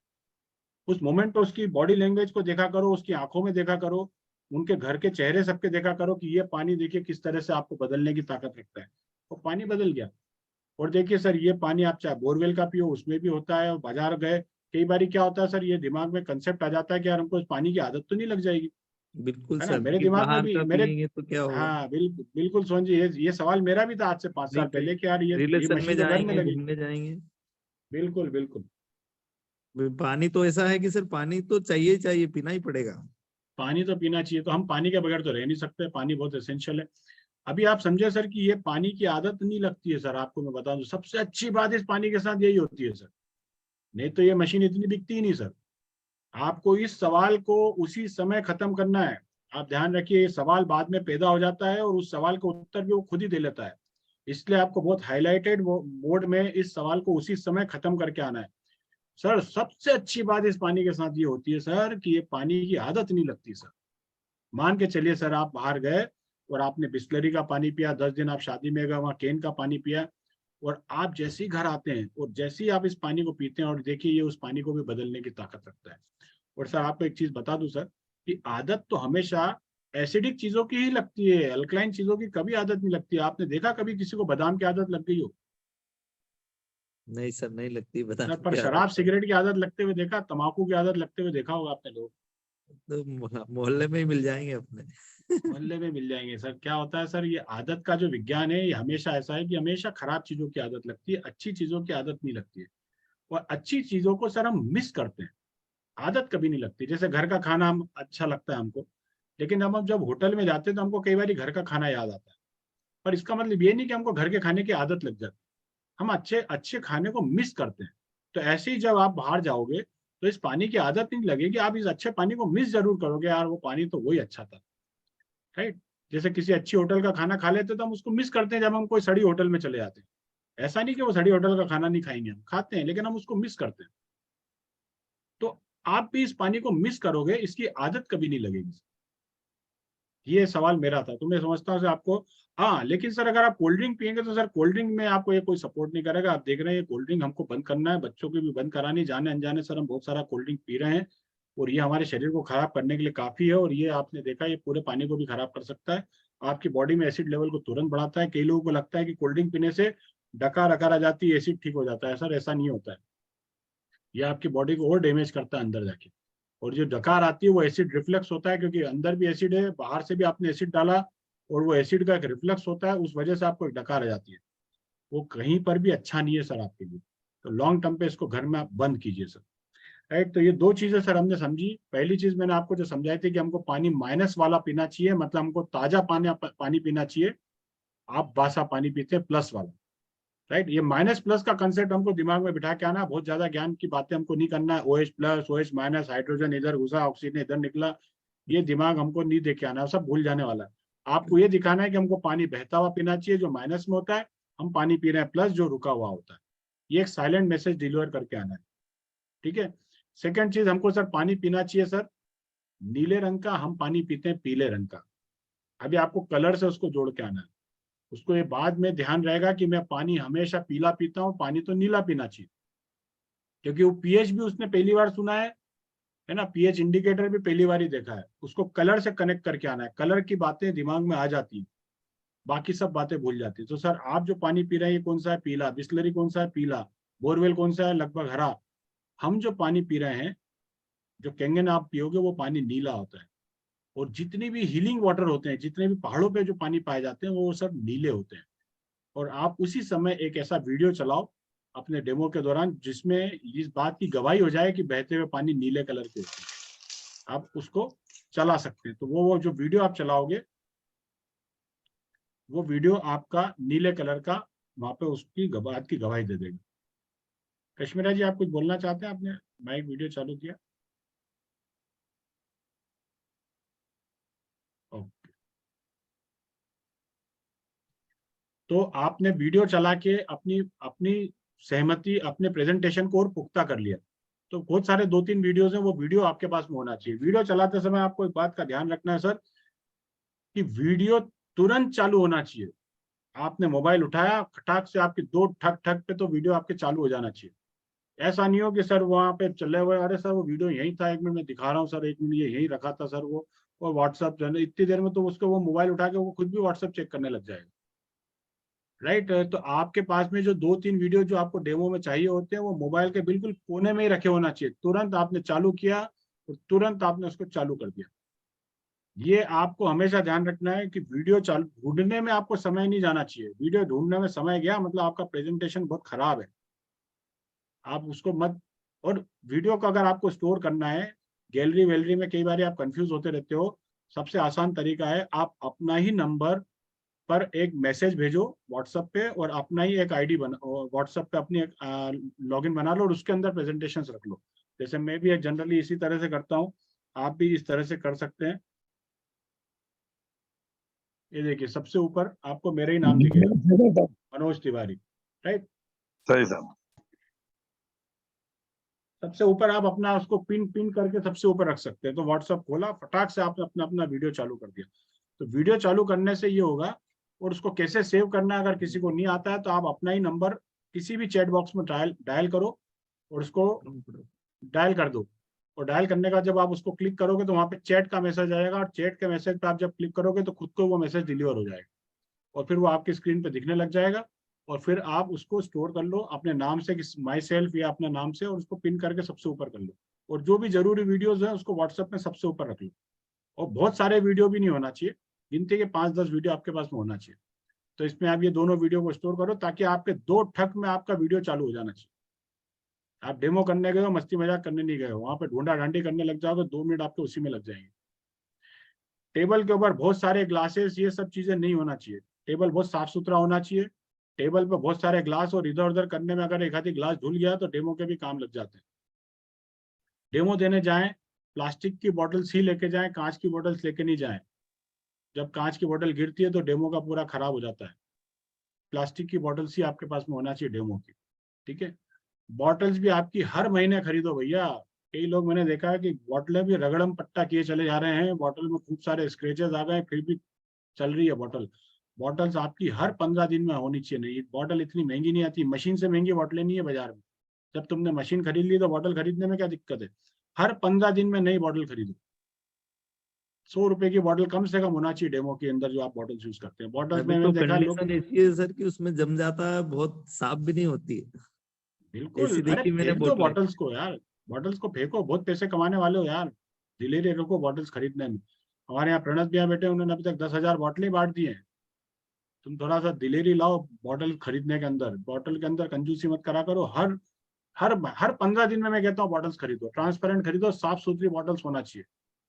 उस मोमेंट पे उसकी बॉडी लैंग्वेज को देखा करो, उसकी आंखों में देखा करो, उनके घर के चेहरे सबके देखा करो कि ये पानी देखिए किस तरह से आपको बदलने की ताकत रखता है। वो पानी बदल गया। और देखिए सर, ये पानी आप चाहे बोरवेल का पियो उसमें भी होता है। और बाजार गए कई बार क्या होता है सर, ये दिमाग में कंसेप्ट आ जाता है कि यार हमको इस पानी की आदत तो नहीं लग जाएगी, बिल्कुल है ना। सर, मेरे कि दिमाग में बाहर भी का मेरे पिएंगे तो क्या होगा। हाँ बिल्कुल बिल्कुल सोहन जी, ये सवाल मेरा भी था आज से 5 साल नहीं, पहले कि यार ये रिलेशन में मशीन तो घर में जाएंगे, लगी। घूमने जाएंगे, बिल्कुल बिल्कुल। पानी तो ऐसा है कि सर पानी तो चाहिए ही चाहिए, पीना ही पड़ेगा। पानी तो पीना चाहिए, तो हम पानी के बगैर तो रह नहीं सकते, पानी बहुत एसेंशियल है। अभी आप समझे सर कि ये पानी की आदत नहीं लगती है सर, आपको मैं बता दूं सबसे अच्छी बात इस पानी के साथ यही होती है सर। नहीं तो ये मशीन इतनी बिकती ही नहीं सर। आपको इस सवाल को उसी समय खत्म करना है। आप ध्यान रखिए, ये सवाल बाद में पैदा हो जाता है और उस सवाल का उत्तर भी वो खुद ही दे लेता है। इसलिए आपको बहुत हाईलाइटेड मोड में इस सवाल को उसी समय खत्म करके आना है। सर सबसे अच्छी बात इस पानी के साथ ये होती है सर कि ये पानी की आदत नहीं लगती सर। मान के चलिए सर, आप बाहर गए और आपने बिस्लरी का पानी पिया, 10 दिन आप शादी में गए, वहाँ केन का पानी पिया, और आप जैसे ही घर आते हैं और जैसे ही आप इस पानी को पीते हैं, और देखिए ये उस पानी को भी बदलने की ताकत रखता है। और सर आपको एक चीज बता दूं सर, कि आदत तो हमेशा एसिडिक चीजों की ही लगती है, अल्कलाइन चीजों की कभी आदत नहीं लगती। आपने देखा कभी किसी को बादाम की आदत लग गई हो? नहीं सर, नहीं लगती सर, बादाम पर की शराब आदत। सिगरेट की आदत लगते हुए देखा, तंबाकू की आदत लगते हुए देखा होगा आपने लोग। तो मोहल्ले में ही मिल जाएंगे अपने। मोहल्ले में मिल जाएंगे सर। क्या होता है सर, ये आदत का जो विज्ञान है ये हमेशा ऐसा है कि हमेशा खराब चीजों की आदत लगती है, अच्छी चीजों की आदत नहीं लगती है। और अच्छी चीजों को सर हम मिस करते हैं, आदत कभी नहीं लगती। जैसे घर का खाना हम अच्छा लगता है हमको, लेकिन हम जब होटल में जाते हैं तो हमको कई बार घर का खाना याद आता है। पर इसका मतलब ये नहीं कि हमको घर के खाने की आदत लग जाती, हम अच्छे अच्छे खाने को मिस करते हैं। तो ऐसे ही जब आप बाहर जाओगे तो इस पानी की आदत नहीं लगेगी, आप इस अच्छे पानी को मिस जरूर करोगे, यार वो पानी तो वही अच्छा था, राइट। जैसे किसी अच्छी होटल का खाना खा लेते तो हम उसको मिस करते हैं जब हम कोई सड़ी होटल में चले जाते हैं। ऐसा नहीं कि वो सड़ी होटल का खाना नहीं खाएंगे, हम खाते हैं, लेकिन हम उसको मिस करते हैं। तो आप भी इस पानी को मिस करोगे, इसकी आदत कभी नहीं लगेगी। ये सवाल मेरा था, तो मैं समझता हूँ आपको। हाँ, लेकिन सर अगर आप कोल्ड ड्रिंक पियेंगे तो सर कोल्ड ड्रिंक में आपको ये कोई सपोर्ट नहीं करेगा। आप देख रहे हैं कोल्ड ड्रिंक हमको बंद करना है, बच्चों की भी बंद करानी, जाने अनजाने सर हम बहुत सारा कोल्ड ड्रिंक पी रहे हैं, और ये हमारे शरीर को खराब करने के लिए काफी है। और ये आपने देखा, ये पूरे पानी को भी खराब कर सकता है, आपकी बॉडी में एसिड लेवल को तुरंत बढ़ाता है। कई लोगों को लगता है कि कोल्ड ड्रिंक पीने से डकार अकार आ जाती है, एसिड ठीक हो जाता है। सर ऐसा नहीं होता है, ये आपकी बॉडी को और डैमेज करता है अंदर जाके। और जो डकार आती है वो एसिड रिफ्लेक्स होता है, क्योंकि अंदर भी एसिड है, बाहर से भी आपने एसिड डाला, और वो एसिड का एक रिफ्लेक्स होता है, उस वजह से आपको एक डकार आ जाती है। वो कहीं पर भी अच्छा नहीं है सर आपके लिए। तो लॉन्ग टर्म पे इसको घर में आप बंद कीजिए सर, राइट। तो ये दो चीजें सर हमने समझी। पहली चीज मैंने आपको जो समझाई थी कि हमको पानी माइनस वाला पीना चाहिए, मतलब हमको ताजा पानी पीना चाहिए। आप बासा पानी पीते हैं प्लस वाला, राइट। ये माइनस प्लस का कंसेप्ट हमको दिमाग में बिठा के आना, बहुत ज्यादा ज्ञान की बातें हमको नहीं करना है। OH plus, OH minus, hydrogen इधर घुसा, ऑक्सीजन इधर निकला, ये दिमाग हमको नहीं देख के आना है, सब भूल जाने वाला है। आपको ये दिखाना है कि हमको पानी बहता हुआ पीना चाहिए जो माइनस में होता है, हम पानी पी रहे हैं प्लस जो रुका हुआ होता है। ये एक साइलेंट मैसेज डिलीवर करके आना है, ठीक है। सेकेंड चीज, हमको सर पानी पीना चाहिए सर नीले रंग का, हम पानी पीते हैं पीले रंग का। अभी आपको कलर से उसको जोड़ के आना है। उसको ये बाद में ध्यान रहेगा कि मैं पानी हमेशा पीला पीता हूँ, पानी तो नीला पीना चाहिए, क्योंकि वो पीएच भी उसने पहली बार सुना है ना, पीएच इंडिकेटर भी पहली बार ही देखा है। उसको कलर से कनेक्ट करके आना है, कलर की बातें दिमाग में आ जाती है, बाकी सब बातें भूल जाती है। तो सर आप जो पानी पी रहे हैं ये कौन सा है? पीला। बिस्लरी कौन सा है? पीला। बोरवेल कौन सा है? लगभग हरा। हम जो पानी पी रहे हैं, जो कैंगन आप पियोगे वो पानी नीला होता है। और जितनी भी हीलिंग वाटर होते हैं, जितने भी पहाड़ों पे जो पानी पाए जाते हैं, वो सब नीले होते हैं। और आप उसी समय एक ऐसा वीडियो चलाओ अपने डेमो के दौरान जिसमें इस बात की गवाही हो जाए कि बहते हुए पानी नीले कलर के होते हैं, आप उसको चला सकते हैं। तो वो जो वीडियो आप चलाओगे, वो वीडियो आपका नीले कलर का वहां पे उसकी बात की गवाही दे देगा। कश्मीरा जी, आप कुछ बोलना चाहते हैं? आपने माइक वीडियो चालू किया। ओके, तो आपने वीडियो चला के अपनी अपनी सहमति, अपने प्रेजेंटेशन को और पुख्ता कर लिया। तो बहुत सारे 2-3 वीडियोस हैं, वो वीडियो आपके पास में होना चाहिए। वीडियो चलाते समय आपको एक बात का ध्यान रखना है सर, कि वीडियो तुरंत चालू होना चाहिए। आपने मोबाइल उठाया, खटाक से आपके 2 ठक ठक पे तो वीडियो आपके चालू हो जाना चाहिए। ऐसा नहीं हो कि सर वहां पे चले हुए, अरे सर वो वीडियो यही था, 1 मिनट में दिखा रहा हूँ सर, 1 मिनट ये यही रखा था सर वो, और व्हाट्सएप जो है ना, इतनी देर में तो उसको वो मोबाइल उठा के वो खुद भी व्हाट्सएप चेक करने लग जाएगा, राइट। तो आपके पास में जो 2-3 वीडियो जो आपको डेमो में चाहिए होते हैं, वो मोबाइल के बिल्कुल कोने में ही रखे होना चाहिए। तुरंत आपने चालू किया और तुरंत आपने उसको चालू कर दिया। ये आपको हमेशा ध्यान रखना है कि वीडियो चालू ढूंढने में आपको समय नहीं जाना चाहिए। वीडियो ढूंढने में समय गया मतलब आपका प्रेजेंटेशन बहुत खराब है, आप उसको मत। और वीडियो को अगर आपको स्टोर करना है गैलरी वैलरी में, कई बार आप कंफ्यूज होते रहते हो, सबसे आसान तरीका है आप अपना ही नंबर पर एक मैसेज भेजो व्हाट्सएप पे, और अपना ही एक आईडी बना व्हाट्सएप पे, अपनी एक लॉगिन बना लो और उसके अंदर प्रेजेंटेशन रख लो। जैसे मैं भी जनरली इसी तरह से करता हूँ, आप भी इस तरह से कर सकते हैं। ये देखिए सबसे ऊपर आपको मेरा ही नाम दिखेगा, मनोज तिवारी, राइट। सही साहब। सबसे ऊपर आप अपना उसको पिन पिन करके सबसे ऊपर रख सकते हैं। तो व्हाट्सएप खोला, फटाक से आपने अपना अपना वीडियो चालू कर दिया। तो वीडियो चालू करने से ये होगा, और उसको कैसे सेव करना है अगर किसी को नहीं आता है, तो आप अपना ही नंबर किसी भी चैट बॉक्स में डायल करो और उसको डायल कर दो, और डायल करने के बाद जब आप उसको क्लिक करोगे तो वहाँ पे चैट का मैसेज आएगा, और चैट के मैसेज पे आप जब क्लिक करोगे तो खुद को वो मैसेज डिलीवर हो जाएगा और फिर वो आपकी स्क्रीन पे दिखने लग जाएगा। और फिर आप उसको स्टोर कर लो अपने नाम से, माई सेल्फ या अपने नाम से, और उसको पिन करके सबसे ऊपर कर लो। और जो भी जरूरी वीडियोज है उसको व्हाट्सएप में सबसे ऊपर रख लो। और बहुत सारे वीडियो भी नहीं होना चाहिए, गिनती के 5-10 वीडियो आपके पास में होना चाहिए। तो इसमें आप ये दोनों वीडियो को स्टोर करो ताकि आपके 2 ठक में आपका वीडियो चालू हो जाना चाहिए। आप डेमो करने गए हो, मस्ती मजाक करने नहीं गए हो, वहां पे ढूंढा ढांडी करने लग जाओगे, 2 मिनट आपके उसी में लग जाएंगे। टेबल के ऊपर बहुत सारे ग्लासेस, ये सब चीजें नहीं होना चाहिए। टेबल बहुत साफ सुथरा होना चाहिए। टेबल पे बहुत सारे ग्लास, और इधर उधर करने में अगर एक आधी ग्लास धुल गया तो डेमो के भी काम लग जाते हैं। डेमो देने जाएं, प्लास्टिक की बॉटल्स ही लेके जाएं, कांच की बॉटल्स लेके नहीं जाएं। जब कांच की बोतल गिरती है तो डेमो का पूरा खराब हो जाता है। प्लास्टिक की बॉटल्स ही आपके पास में होना चाहिए डेमो की, ठीक है। बॉटल्स भी आपकी हर महीने खरीदो भैया। कई लोग मैंने देखा है कि बॉटलें भी रगड़म पट्टा किए चले जा रहे हैं, बॉटल में खूब सारे स्क्रेचेस आ गए, फिर भी चल रही है बॉटल। बॉटल्स आपकी हर 15 दिन में होनी चाहिए। नहीं, बॉटल इतनी महंगी नहीं आती, मशीन से महंगी बॉटलें नहीं है बाजार में। जब तुमने मशीन खरीद ली तो बॉटल खरीदने में क्या दिक्कत है। हर 15 दिन में नई बॉटल खरीदो। 100 रुपए की बॉटल कम से कम होना चाहिए डेमो के अंदर जो आप बॉटल यूज करते हैं। बॉटल्स अभी में तो मैंने देखा लोग, कंडीशन ऐसी है सर कि उसमें जम जाता है, बहुत साफ भी नहीं होती है। बिल्कुल, ऐसी अरे देखी मैंने फेंक दो बोतलें। बॉटल्स को यार, बॉटल्स को फेंको। बहुत पैसे कमाने वाले हो यार, दिलेरी रखो बॉटल्स खरीदने में। हमारे यहाँ प्रणत भैया बैठे, उन्होंने अभी तक 10,000 बॉटलें बांट दी हैं। तुम थोड़ा सा दिलेरी लाओ बॉटल खरीदने के अंदर, बॉटल के अंदर कंजूसी मत करा करो। हर हर हर 15 दिन में मैं कहता हूँ बॉटल्स खरीदो, ट्रांसपेरेंट खरीदो, साफ सुथरी बॉटल्स होना चाहिए।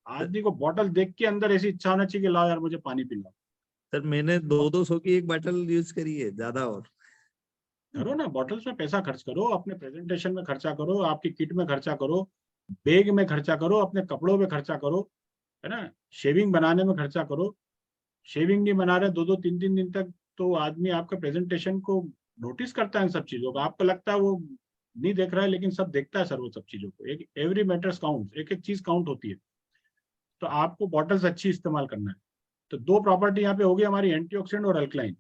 आदमी को बॉटल देख के अंदर ऐसी इच्छा होना चाहिए कि लाओ यार मुझे पानी पिलाओ। सर मैंने 200 की एक बोतल यूज करी है, ज्यादा। और करो ना, बॉटल्स में पैसा खर्च करो, अपने प्रेजेंटेशन में खर्चा करो, आपकी किट में खर्चा करो, बैग में खर्चा करो, अपने कपड़ों में खर्चा करो, है ना। शेविंग बनाने में खर्चा करो। शेविंग नहीं बना रहे 2-2 3-3 दिन तक तो आदमी आपका प्रेजेंटेशन को नोटिस करता है इन सब चीजों का। आपको लगता है वो नहीं देख रहा है, लेकिन सब देखता है सर वो सब चीजों को। एक एवरी मैटर्स काउंट, एक एक चीज काउंट होती है। तो आपको बॉटल्स अच्छी इस्तेमाल करना है। तो 2 प्रॉपर्टी यहाँ पे होगी हमारी, एंटीऑक्सीडेंट और अल्कलाइन।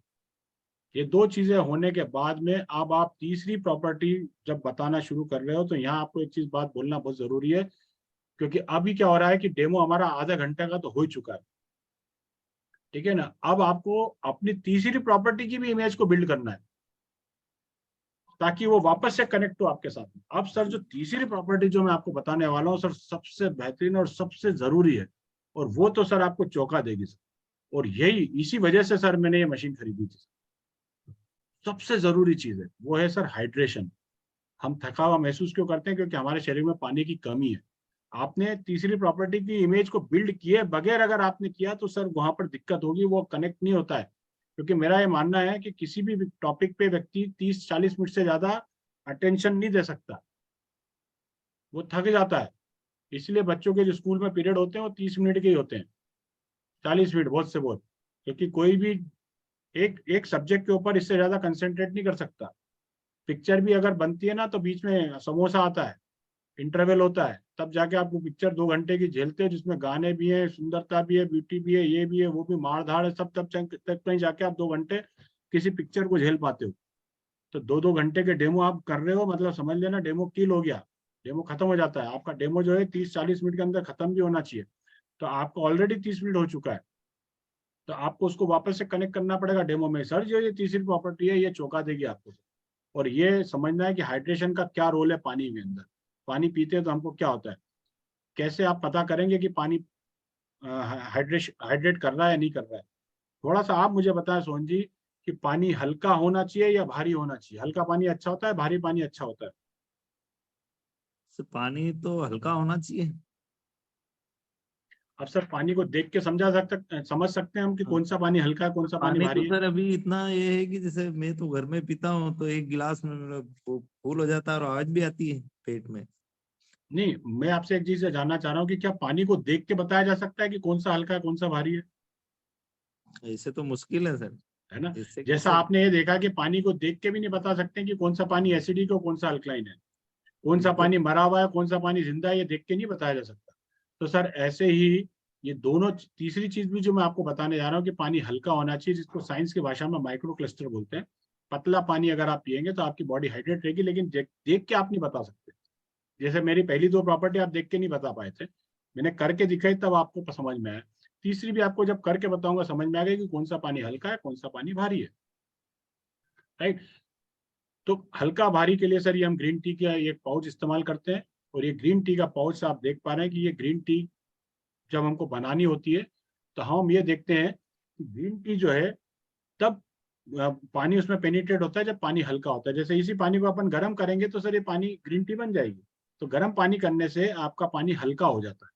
ये 2 चीजें होने के बाद में अब आप तीसरी प्रॉपर्टी जब बताना शुरू कर रहे हो तो यहाँ आपको एक चीज बात बोलना बहुत जरूरी है। क्योंकि अभी क्या हो रहा है कि डेमो हमारा आधा घंटे का तो हो ही चुका है, ठीक है ना। अब आपको अपनी तीसरी प्रॉपर्टी की भी इमेज को बिल्ड करना है ताकि वो वापस से कनेक्ट हो आपके साथ में। अब सर जो तीसरी प्रॉपर्टी जो मैं आपको बताने वाला हूँ सर, सबसे बेहतरीन और सबसे जरूरी है, और वो तो सर आपको चौंका देगी सर। और यही इसी वजह से सर मैंने ये मशीन खरीदी थी। सबसे जरूरी चीज है वो है सर हाइड्रेशन। हम थका हुआ महसूस क्यों करते हैं? क्योंकि हमारे शरीर में पानी की कमी है। आपने तीसरी प्रॉपर्टी की इमेज को बिल्ड किए बगैर अगर आपने किया तो सर वहां पर दिक्कत होगी, वो कनेक्ट नहीं होता है। क्योंकि मेरा ये मानना है कि किसी भी टॉपिक पे व्यक्ति 30-40 मिनट से ज्यादा अटेंशन नहीं दे सकता, वो थक जाता है। इसलिए बच्चों के जो स्कूल में पीरियड होते हैं वो 30 मिनट के ही होते हैं, 40 मिनट बहुत से बहुत। क्योंकि कोई भी एक एक सब्जेक्ट के ऊपर इससे ज्यादा कंसेंट्रेट नहीं कर सकता। पिक्चर भी अगर बनती है ना तो बीच में समोसा आता है, इंटरवल होता है, तब जाके आप वो पिक्चर 2 घंटे की झेलते हैं जिसमें गाने भी है, सुंदरता भी है, ब्यूटी भी है, ये भी है, वो भी, मार धाड़ है, सब तब तक कहीं जाके आप 2 घंटे किसी पिक्चर को झेल पाते हो। तो 2-2 घंटे के डेमो आप कर रहे हो, मतलब समझ लेना डेमो किल हो गया, डेमो खत्म हो जाता है। आपका डेमो जो है 30-40 मिनट के अंदर खत्म भी होना चाहिए। तो आपको ऑलरेडी 30 मिनट हो चुका है, तो आपको उसको वापस से कनेक्ट करना पड़ेगा डेमो में। सर जो ये तीसरी प्रॉपर्टी है ये चौंका देगी आपको। और ये समझना है कि हाइड्रेशन का क्या रोल है पानी के अंदर। पानी पीते हैं तो हमको क्या होता है, कैसे आप पता करेंगे कि पानी हाइड्रेट कर रहा है या नहीं कर रहा है। थोड़ा सा आप मुझे बताएं सोहन जी कि पानी हल्का होना चाहिए या भारी होना चाहिए? हल्का पानी अच्छा होता है, भारी पानी अच्छा होता है? सर पानी तो हल्का होना चाहिए। अब सर पानी को देख के समझ सकते हैं हम कि कौन सा पानी हल्का है, कौन सा पानी पानी तो भारी है? सर अभी इतना ये है कि जैसे मैं तो घर में पीता हूँ तो एक गिलास में मेरा फूल हो जाता है और आवाज भी आती है पेट में। नहीं, मैं आपसे एक चीज जानना चाह रहा हूँ कि क्या पानी को देख के बताया जा सकता है कि कौन सा हल्का है कौन सा भारी है? ऐसे तो मुश्किल है सर, है ना। इससे जैसा कैसे? आपने ये देखा कि पानी को देख के भी नहीं बता सकते कि कौन सा पानी एसिडिक है कौन सा अल्कलाइन है, कौन सा बिल्कुल। पानी मरा हुआ है कौन सा पानी जिंदा है, ये देख के नहीं बताया जा सकता। तो सर ऐसे ही ये दोनों, तीसरी चीज भी जो मैं आपको बताने जा रहा हूँ कि पानी हल्का होना चाहिए, जिसको साइंस की भाषा में माइक्रो क्लस्टर बोलते हैं। पतला पानी अगर आप पिएंगे तो आपकी बॉडी हाइड्रेट रहेगी, लेकिन देख के आप नहीं बता सकते। जैसे मेरी पहली 2 प्रॉपर्टी आप देख के नहीं बता पाए थे, मैंने करके दिखाई तब आपको समझ में आया। तीसरी भी आपको जब करके बताऊंगा समझ में आ गया कि कौन सा पानी हल्का है, कौन सा पानी भारी है, राइट। तो हल्का भारी के लिए सर ये हम ग्रीन टी का ये पाउच इस्तेमाल करते हैं, और ये ग्रीन टी का पाउच आप देख पा रहे हैं कि ये ग्रीन टी जब हमको बनानी होती है तो हम ये देखते हैं कि ग्रीन टी जो है तब पानी उसमें पेनिट्रेट होता है जब पानी हल्का होता है। जैसे इसी पानी को अपन गर्म करेंगे तो सर ये पानी ग्रीन टी बन जाएगी। तो गर्म पानी करने से आपका पानी हल्का हो जाता है,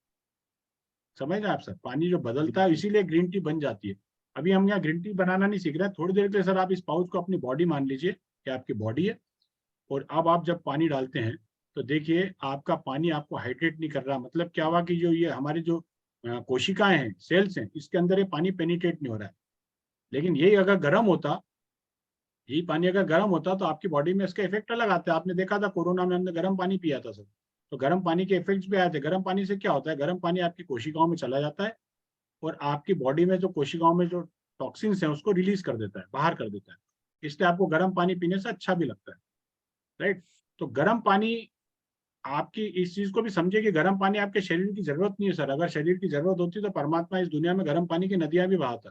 समझ रहे हैं आप सर, पानी जो बदलता है इसीलिए ग्रीन टी बन जाती है। अभी हम यहाँ ग्रीन टी बनाना नहीं सीख रहे हैं, थोड़ी देर के लिए सर आप इस पाउच को अपनी बॉडी मान लीजिए कि आपकी बॉडी है, और अब आप जब पानी डालते हैं तो देखिए आपका पानी आपको हाइड्रेट नहीं कर रहा। मतलब क्या हुआ कि जो ये हमारी जो कोशिकाएं हैं, सेल्स हैं, इसके अंदर ये पानी पेनिट्रेट नहीं हो रहा है। लेकिन यही अगर गर्म होता, यही पानी अगर गर्म होता तो आपकी बॉडी में इसका इफेक्ट अलग आता है। आपने देखा था कोरोना में हमने गर्म पानी पिया था सर, तो गर्म पानी के इफेक्ट्स भी आए थे। गर्म पानी से क्या होता है, गर्म पानी आपकी कोशिकाओं में चला जाता है और आपकी बॉडी में जो कोशिकाओं में जो टॉक्सिन्स हैं उसको रिलीज कर देता है, बाहर कर देता है। इसलिए आपको गर्म पानी पीने से अच्छा भी लगता है, राइट। तो गर्म पानी आपकी इस चीज को भी समझिए कि गर्म पानी आपके शरीर की जरूरत नहीं है सर। अगर शरीर की जरूरत होती तो परमात्मा इस दुनिया में गर्म पानी की नदियां भी बहाता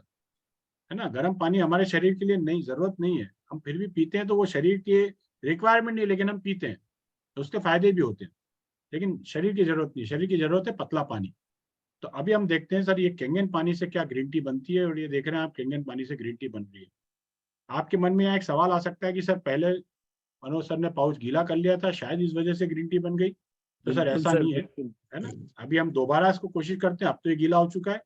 है ना। गर्म पानी हमारे शरीर के लिए नहीं, जरूरत नहीं है, हम फिर भी पीते हैं तो वो शरीर के रिक्वायरमेंट नहीं, लेकिन हम पीते हैं तो उसके फायदे भी होते हैं, लेकिन शरीर की जरूरत नहीं। शरीर की जरूरत है पतला पानी। तो अभी हम देखते हैं सर ये केंगन पानी से क्या ग्रीन टी बनती है, और ये देख रहे हैं आप केंगन पानी से ग्रीन टी बन रही है। आपके मन में यहाँ एक सवाल आ सकता है कि सर पहले मनोज सर ने पाउच गीला कर लिया था, शायद इस वजह से ग्रीन टी बन गई। तो सर बिल्कुल ऐसा सर, नहीं है, बिल्कुल। है ना। अभी हम दोबारा इसको कोशिश करते हैं, अब तो ये गीला हो चुका है।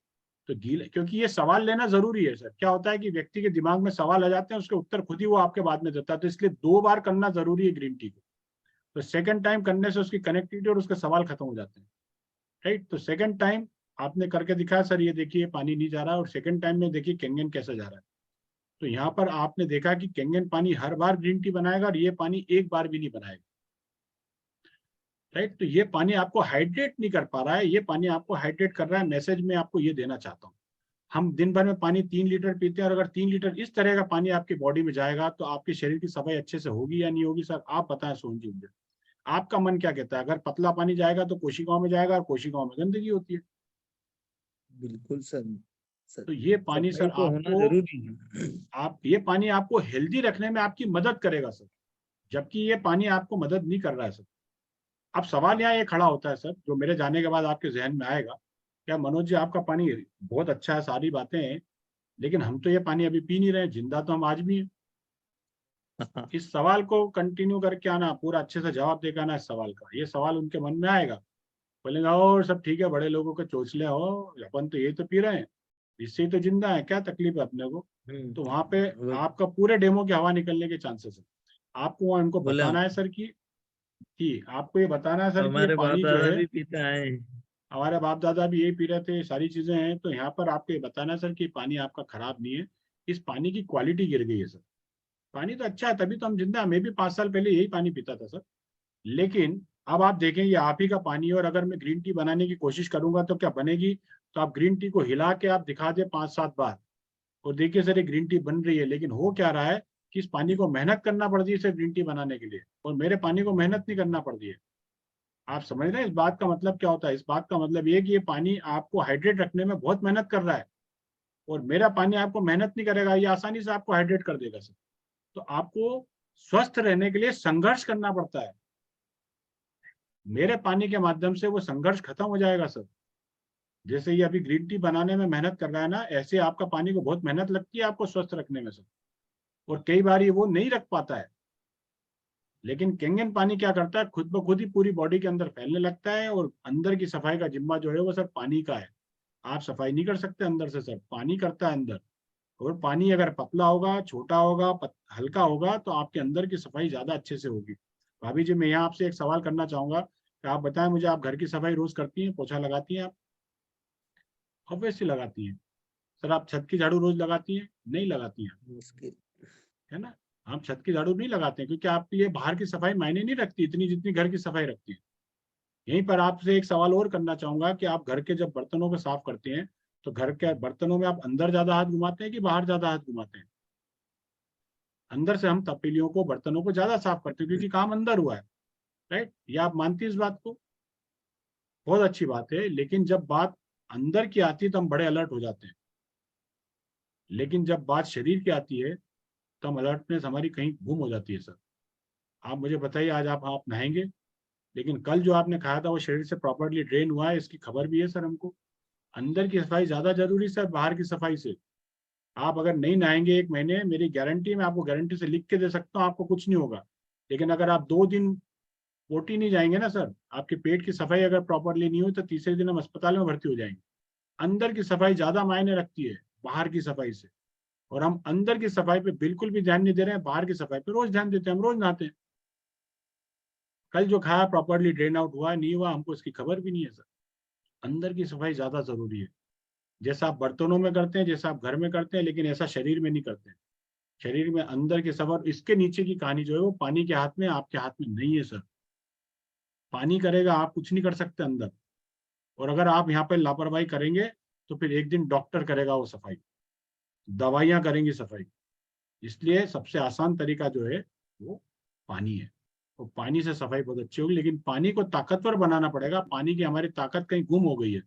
तो गीला, क्योंकि ये सवाल लेना जरूरी है सर। क्या होता है कि व्यक्ति के दिमाग में सवाल आ जाते हैं, उसके उत्तर खुद ही वो आपके बाद में देता है। तो इसलिए 2 बार करना जरूरी है ग्रीन टी को। तो सेकंड टाइम करने से उसकी कनेक्टिविटी और उसके सवाल खत्म हो जाते हैं, राइट। तो सेकंड टाइम आपने करके दिखाया सर, ये देखिए पानी नहीं जा रहा है, और सेकंड टाइम में देखिए केंगन कैसे जा रहा है। तो यहाँ पर आपने देखा कि केंगन पानी हर बार ग्रीन टी बनाएगा और ये पानी एक बार भी नहीं बनाएगा, राइट। तो ये पानी आपको हाइड्रेट नहीं कर पा रहा है, ये पानी आपको हाइड्रेट कर रहा है। मैसेज में आपको ये देना चाहता हूँ, हम दिन भर में पानी 3 लीटर पीते हैं, और अगर 3 लीटर इस तरह का पानी आपकी बॉडी में जाएगा तो आपके शरीर की सफाई अच्छे से होगी या नहीं होगी सर, आप बताएं सोहन जी मुझे। आपका मन क्या कहता है? अगर पतला पानी जाएगा तो कोशिकाओं में जाएगा, और कोशिकाओं में गंदगी होती है। बिल्कुल सर। सर तो ये पानी सफाई सर तो होना आपको, जरूरी है। आप ये पानी आपको हेल्दी रखने में आपकी मदद करेगा सर, जबकि ये पानी आपको मदद नहीं कर रहा है सर। अब सवाल यहाँ ये खड़ा होता है सर, जो मेरे जाने के बाद आपके जहन में आएगा, क्या मनोज जी आपका पानी बहुत अच्छा है, सारी बातें हैं, लेकिन हम तो ये पानी अभी पी नहीं रहे, जिंदा तो हम आज भी हैं। इस सवाल को कंटिन्यू करके आना, पूरा अच्छे से जवाब देकर आना इस सवाल का। ये सवाल उनके मन में आएगा, बोलेंगे और सब ठीक है, बड़े लोगों के चोचले हो, अपन तो ये तो पी रहे हैं, इससे ही तो जिंदा है, क्या तकलीफ है अपने को। तो वहां पे आपका पूरे डेमो की हवा निकलने के चांसेस है। आपको वहाँ इनको बोले बताना है सर कि आपको ये बताना है सर कि ये हमारे बाप पानी जो दादा है, भी पीते आए। हमारे बाप दादा भी यही पी रहे थे, सारी चीजें हैं। तो यहाँ पर आपको ये बताना है सर कि पानी आपका खराब नहीं है, इस पानी की क्वालिटी गिर गई है सर। पानी तो अच्छा है, तभी तो हम जिंदा हैं। मैं भी 5 साल पहले यही पानी पीता था सर, लेकिन अब आप देखें ये आप ही का पानी है, और अगर मैं ग्रीन टी बनाने की कोशिश करूंगा तो क्या बनेगी। तो आप ग्रीन टी को हिला के आप दिखा दे 5-7 बार, और देखिए सर ये ग्रीन टी बन रही है। लेकिन हो क्या रहा है कि इस पानी को मेहनत करना पड़ती है सर ग्रीन टी बनाने के लिए, और मेरे पानी को मेहनत नहीं करना पड़ती है। आप समझ रहे हैं इस बात का मतलब क्या होता है? इस बात का मतलब ये कि ये पानी आपको हाइड्रेट रखने में बहुत मेहनत कर रहा है, और मेरा पानी आपको मेहनत नहीं करेगा, ये आसानी से आपको हाइड्रेट कर देगा सर। तो आपको स्वस्थ रहने के लिए संघर्ष करना पड़ता है। मेरे पानी के माध्यम से वो संघर्ष खत्म हो जाएगा सर। जैसे ये अभी ग्रीन टी बनाने में मेहनत कर रहा है ना, ऐसे आपका पानी को बहुत मेहनत लगती है आपको स्वस्थ रखने में सर, और कई बार ये वो नहीं रख पाता है। लेकिन केंगन पानी क्या करता है, खुद ब खुद ही पूरी बॉडी के अंदर फैलने लगता है, और अंदर की सफाई का जिम्मा जो है वो सर पानी का है। आप सफाई नहीं कर सकते अंदर से सर, पानी करता है अंदर। और पानी अगर पतला होगा, छोटा होगा, हल्का होगा, तो आपके अंदर की सफाई ज्यादा अच्छे से होगी। भाभी जी, मैं यहाँ आपसे एक सवाल करना चाहूंगा कि आप बताएं मुझे, आप घर की सफाई रोज करती हैं, पोछा लगाती हैं आप? ऑब्वियसली लगाती हैं सर। आप छत की झाड़ू रोज लगाती हैं? नहीं लगाती हैं, मुश्किल। है ना। हम छत की झाड़ू नहीं लगाते हैं, क्योंकि आपकी ये बाहर की सफाई मायने नहीं रखती इतनी जितनी घर की सफाई रखती है। यहीं पर आपसे एक सवाल और करना चाहूंगा कि आप घर के जब बर्तनों को साफ करते हैं, तो घर के बर्तनों में आप अंदर ज्यादा हाथ घुमाते हैं कि बाहर ज्यादा हाथ घुमाते हैं? अंदर से हम तपेलियों को, बर्तनों को ज्यादा साफ करते हैं, क्योंकि काम अंदर हुआ है। राइट? ये आप मानती है इस बात को? बहुत अच्छी बात है, लेकिन जब बात अंदर की आती है तो हम बड़े अलर्ट हो जाते हैं, लेकिन जब बात शरीर की आती है तो हम अलर्टनेस हमारी कहीं गुम हो जाती है सर। आप मुझे बताइए, आज आप नहाएंगे, लेकिन कल जो आपने खाया था वो शरीर से प्रॉपर्ली ड्रेन हुआ है, इसकी खबर भी है सर हमको। अंदर की सफाई ज्यादा जरूरी सर बाहर की सफाई से। आप अगर नहीं नहाएंगे 1 महीने, मेरी गारंटी, मैं आपको गारंटी से लिख के दे सकता हूँ, आपको कुछ नहीं होगा। लेकिन अगर आप 2 दिन पोटी नहीं जाएंगे ना सर, आपके पेट की सफाई अगर प्रॉपरली नहीं हुई तो तीसरे दिन हम अस्पताल में भर्ती हो जाएंगे। अंदर की सफाई ज्यादा मायने रखती है बाहर की सफाई से, और हम अंदर की सफाई पे बिल्कुल भी ध्यान नहीं दे रहे हैं, बाहर की सफाई पे रोज ध्यान देते हैं, हम रोज नहाते हैं। कल जो खाया प्रॉपरली ड्रेन आउट हुआ नहीं हुआ हमको इसकी खबर भी नहीं है सर। अंदर की सफाई ज्यादा जरूरी है, जैसा आप बर्तनों में करते हैं, जैसा आप घर में करते हैं, लेकिन ऐसा शरीर में नहीं करते हैं। शरीर में अंदर की सफाई, इसके नीचे की कहानी जो है वो पानी के हाथ में, आपके हाथ में नहीं है सर। पानी करेगा, आप कुछ नहीं कर सकते अंदर। और अगर आप यहाँ पे लापरवाही करेंगे तो फिर एक दिन डॉक्टर करेगा वो सफाई, दवाइयां करेंगी सफाई। इसलिए सबसे आसान तरीका जो है वो पानी है, और पानी से सफाई बहुत अच्छी होगी। लेकिन पानी को ताकतवर बनाना पड़ेगा, पानी की हमारी ताकत कहीं गुम हो गई है,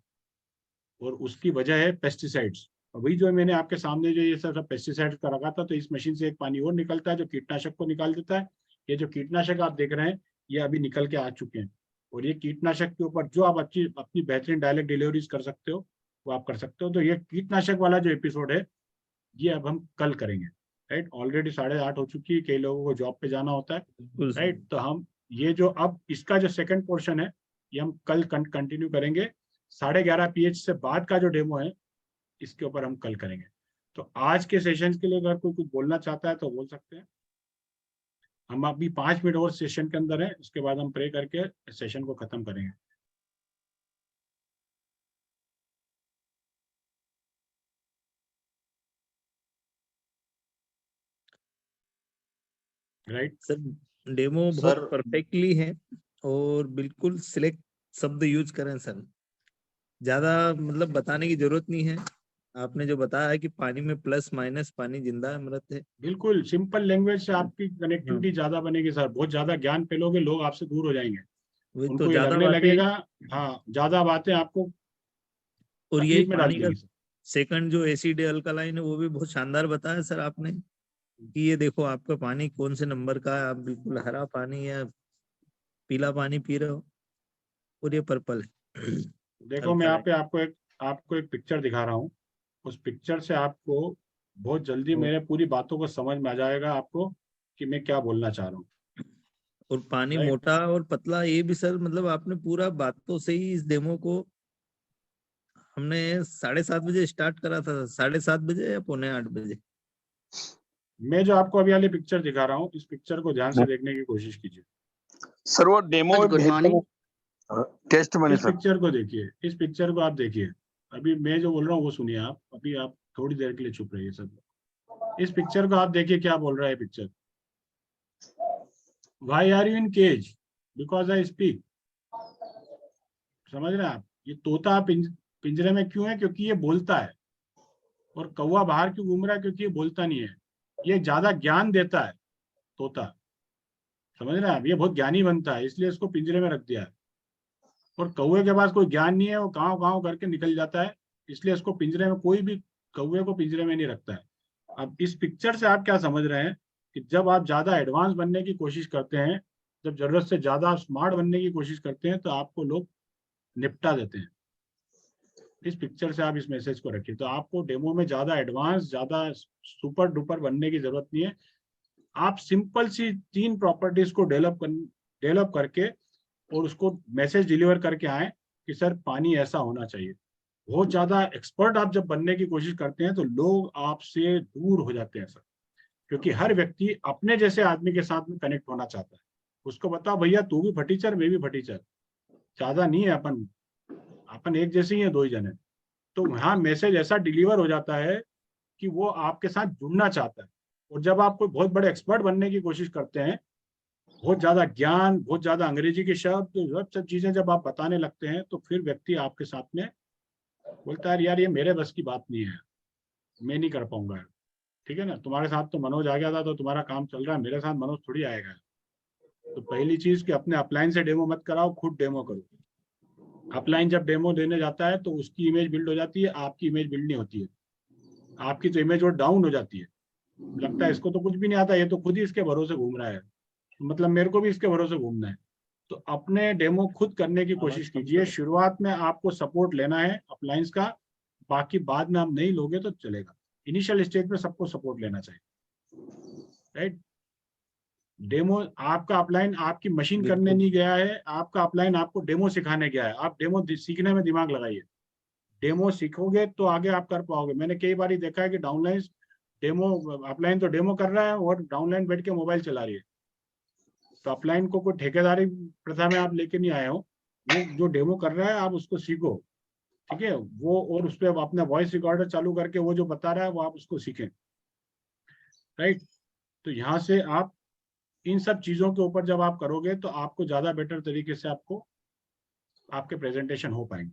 और उसकी वजह है पेस्टिसाइड्स। और वही जो मैंने आपके सामने जो ये सब पेस्टिसाइड्स का रखा था, तो इस मशीन से एक पानी और निकलता है जो कीटनाशक को निकाल देता है। ये जो कीटनाशक आप देख रहे हैं ये अभी निकल के आ चुके हैं, और ये कीटनाशक के ऊपर जो आप अच्छी अपनी बेहतरीन डायरेक्ट डिलीवरीज कर सकते हो वो आप कर सकते हो। तो ये कीटनाशक वाला जो एपिसोड है ये अब हम कल करेंगे, राइट? ऑलरेडी 8:30 हो चुकी है, कई लोगों को जॉब पे जाना होता है, बिल्कुल सर। राइट? तो हम ये जो अब इसका जो सेकंड पोर्शन है ये हम कल कंटिन्यू करेंगे। 11:30 पीएच से बाद का जो डेमो है इसके ऊपर हम कल करेंगे। तो आज के सेशन के लिए अगर कोई कुछ बोलना चाहता है तो बोल सकते हैं। हम अभी 5 मिनट और सेशन के अंदर है, उसके बाद हम प्रे करके सेशन को खत्म करेंगे। राइट सर डेमो बहुत सर परफेक्टली है, और बिल्कुल सिलेक्ट शब्द यूज करें सर, ज्यादा मतलब बताने की जरूरत नहीं है। आपने जो बताया है कि पानी में प्लस माइनस, पानी जिंदा है अमृत है। बिल्कुल सिंपल लैंग्वेज से आपकी कनेक्टिविटी हाँ, ज्यादा बनेगी सर। बहुत ज्यादा ज्ञान फैलोगे, लोग आपसे दूर हो जाएंगे, वही तो, उनको ये ज्यादा लगने बातें। लगेगा, हाँ ज्यादा बातें आपको और ये तकलीफ में डाल पानी का देंगी सर। सेकंड जो एसिड अल्कलाइन है वो भी बहुत शानदार बताया सर आपने, कि ये देखो आपका पानी कौन से नंबर का है, आप बिल्कुल हरा पानी या पीला पानी पी रहे हो, और ये पर्पल है देखो मैं यहाँ अल्कलाइन। पे आपको एक पिक्चर दिखा रहा हूँ। उस पिक्चर से आपको बहुत जल्दी और, मेरे पूरी बातों को समझ में आ जाएगा आपको कि मैं क्या बोलना चाह रहा हूँ, और पानी राइट? मोटा और पतला, ये भी सर मतलब आपने पूरा बातों से ही इस डेमो को, हमने 7:30 बजे स्टार्ट करा था, 7:30 बजे या 7:45 बजे। मैं जो आपको अभी वाली पिक्चर दिखा रहा हूँ, इस पिक्चर को ध्यान से देखने की कोशिश कीजिए। सर वो डेमो में गुड मॉर्निंग। टेस्ट मनी इस सर। पिक्चर को देखिए, इस पिक्चर को आप देखिए। अभी मैं जो बोल रहा हूँ वो सुनिए आप, अभी आप थोड़ी देर के लिए चुप रहिए सब। इस पिक्चर को आप देखिए, क्या बोल रहा है picture. Why are you in cage? Because I speak. समझ रहे हैं आप? ये तोता पिंजरे में क्यों है? क्योंकि ये बोलता है। और कौवा बाहर क्यों घूम रहा है? क्योंकि ये बोलता नहीं है। ये ज्यादा ज्ञान देता है तोता, समझ रहे हैं आप? ये बहुत ज्ञानी बनता है, इसलिए इसको पिंजरे में रख दिया है। और कौवे के पास कोई ज्ञान नहीं है, वो काव काव करके निकल जाता है, इसलिए इसको पिंजरे में, कोई भी कौवे को पिंजरे में नहीं रखता है। अब इस पिक्चर से आप क्या समझ रहे हैं कि जब आप ज्यादा एडवांस बनने की कोशिश करते हैं, जब जरूरत से ज्यादा स्मार्ट बनने की कोशिश करते हैं, तो आपको लोग निपटा देते हैं। इस पिक्चर से आप इस मैसेज को रखिए। तो आपको डेमो में ज्यादा एडवांस, ज्यादा सुपर डुपर बनने की जरूरत नहीं है। आप सिंपल सी 3 प्रॉपर्टीज को डेवलप करके और उसको मैसेज डिलीवर करके आए कि सर पानी ऐसा होना चाहिए। बहुत ज्यादा एक्सपर्ट आप जब बनने की कोशिश करते हैं तो लोग आपसे दूर हो जाते हैं सर, क्योंकि हर व्यक्ति अपने जैसे आदमी के साथ में कनेक्ट होना चाहता है। उसको बताओ भैया तू भी फटीचर, मैं भी फटीचर, ज्यादा नहीं है, अपन एक जैसे ही है, 2 ही जने। तो वहाँ मैसेज ऐसा डिलीवर हो जाता है कि वो आपके साथ जुड़ना चाहता है। और जब आप कोई बहुत बड़े एक्सपर्ट बनने की कोशिश करते हैं, बहुत ज्यादा ज्ञान, बहुत ज्यादा अंग्रेजी के शब्द, सब चीजें जब आप बताने लगते हैं, तो फिर व्यक्ति आपके साथ में बोलता है यार ये मेरे बस की बात नहीं है, मैं नहीं कर पाऊंगा। ठीक है ना? तुम्हारे साथ तो मनोज आ गया था तो तुम्हारा काम चल रहा है, मेरे साथ मनोज थोड़ी आएगा। तो पहली चीज कि अपने अपलाइन से डेमो मत कराओ, खुद डेमो करो। अपलाइन जब डेमो देने जाता है तो उसकी इमेज बिल्ड हो जाती है, आपकी इमेज बिल्ड नहीं होती है। आपकी तो इमेज और डाउन हो जाती है, लगता है इसको तो कुछ भी नहीं आता, ये तो खुद ही इसके भरोसे घूम रहा है, मतलब मेरे को भी इसके भरोसे घूमना है। तो अपने डेमो खुद करने की कोशिश कीजिए। शुरुआत में आपको सपोर्ट लेना है अपलाइंस का, बाकी बाद में आप नहीं लोगे तो चलेगा। इनिशियल स्टेज में सबको सपोर्ट लेना चाहिए, राइट। डेमो आपका अपलाइन आपकी मशीन करने नहीं गया है, आपका अपलाइन आपको डेमो सिखाने गया है। आप डेमो सीखने में दिमाग लगाइए, डेमो सीखोगे तो आगे आप कर पाओगे। मैंने कई बार देखा है कि डाउनलाइन डेमो, अपलाइन तो डेमो कर रहा है और डाउनलाइन बैठ के मोबाइल चला रही है। तो अपलाइन को कोई ठेकेदारी प्रथा में आप लेके नहीं आए हो, वो जो डेमो कर रहा है आप उसको सीखो, ठीक है वो, और उस पर अपना वॉइस रिकॉर्डर चालू करके वो जो बता रहा है वो आप उसको सीखें, राइट। तो यहाँ से आप इन सब चीजों के ऊपर जब आप करोगे तो आपको ज्यादा बेटर तरीके से आपको आपके प्रेजेंटेशन हो पाएंगे।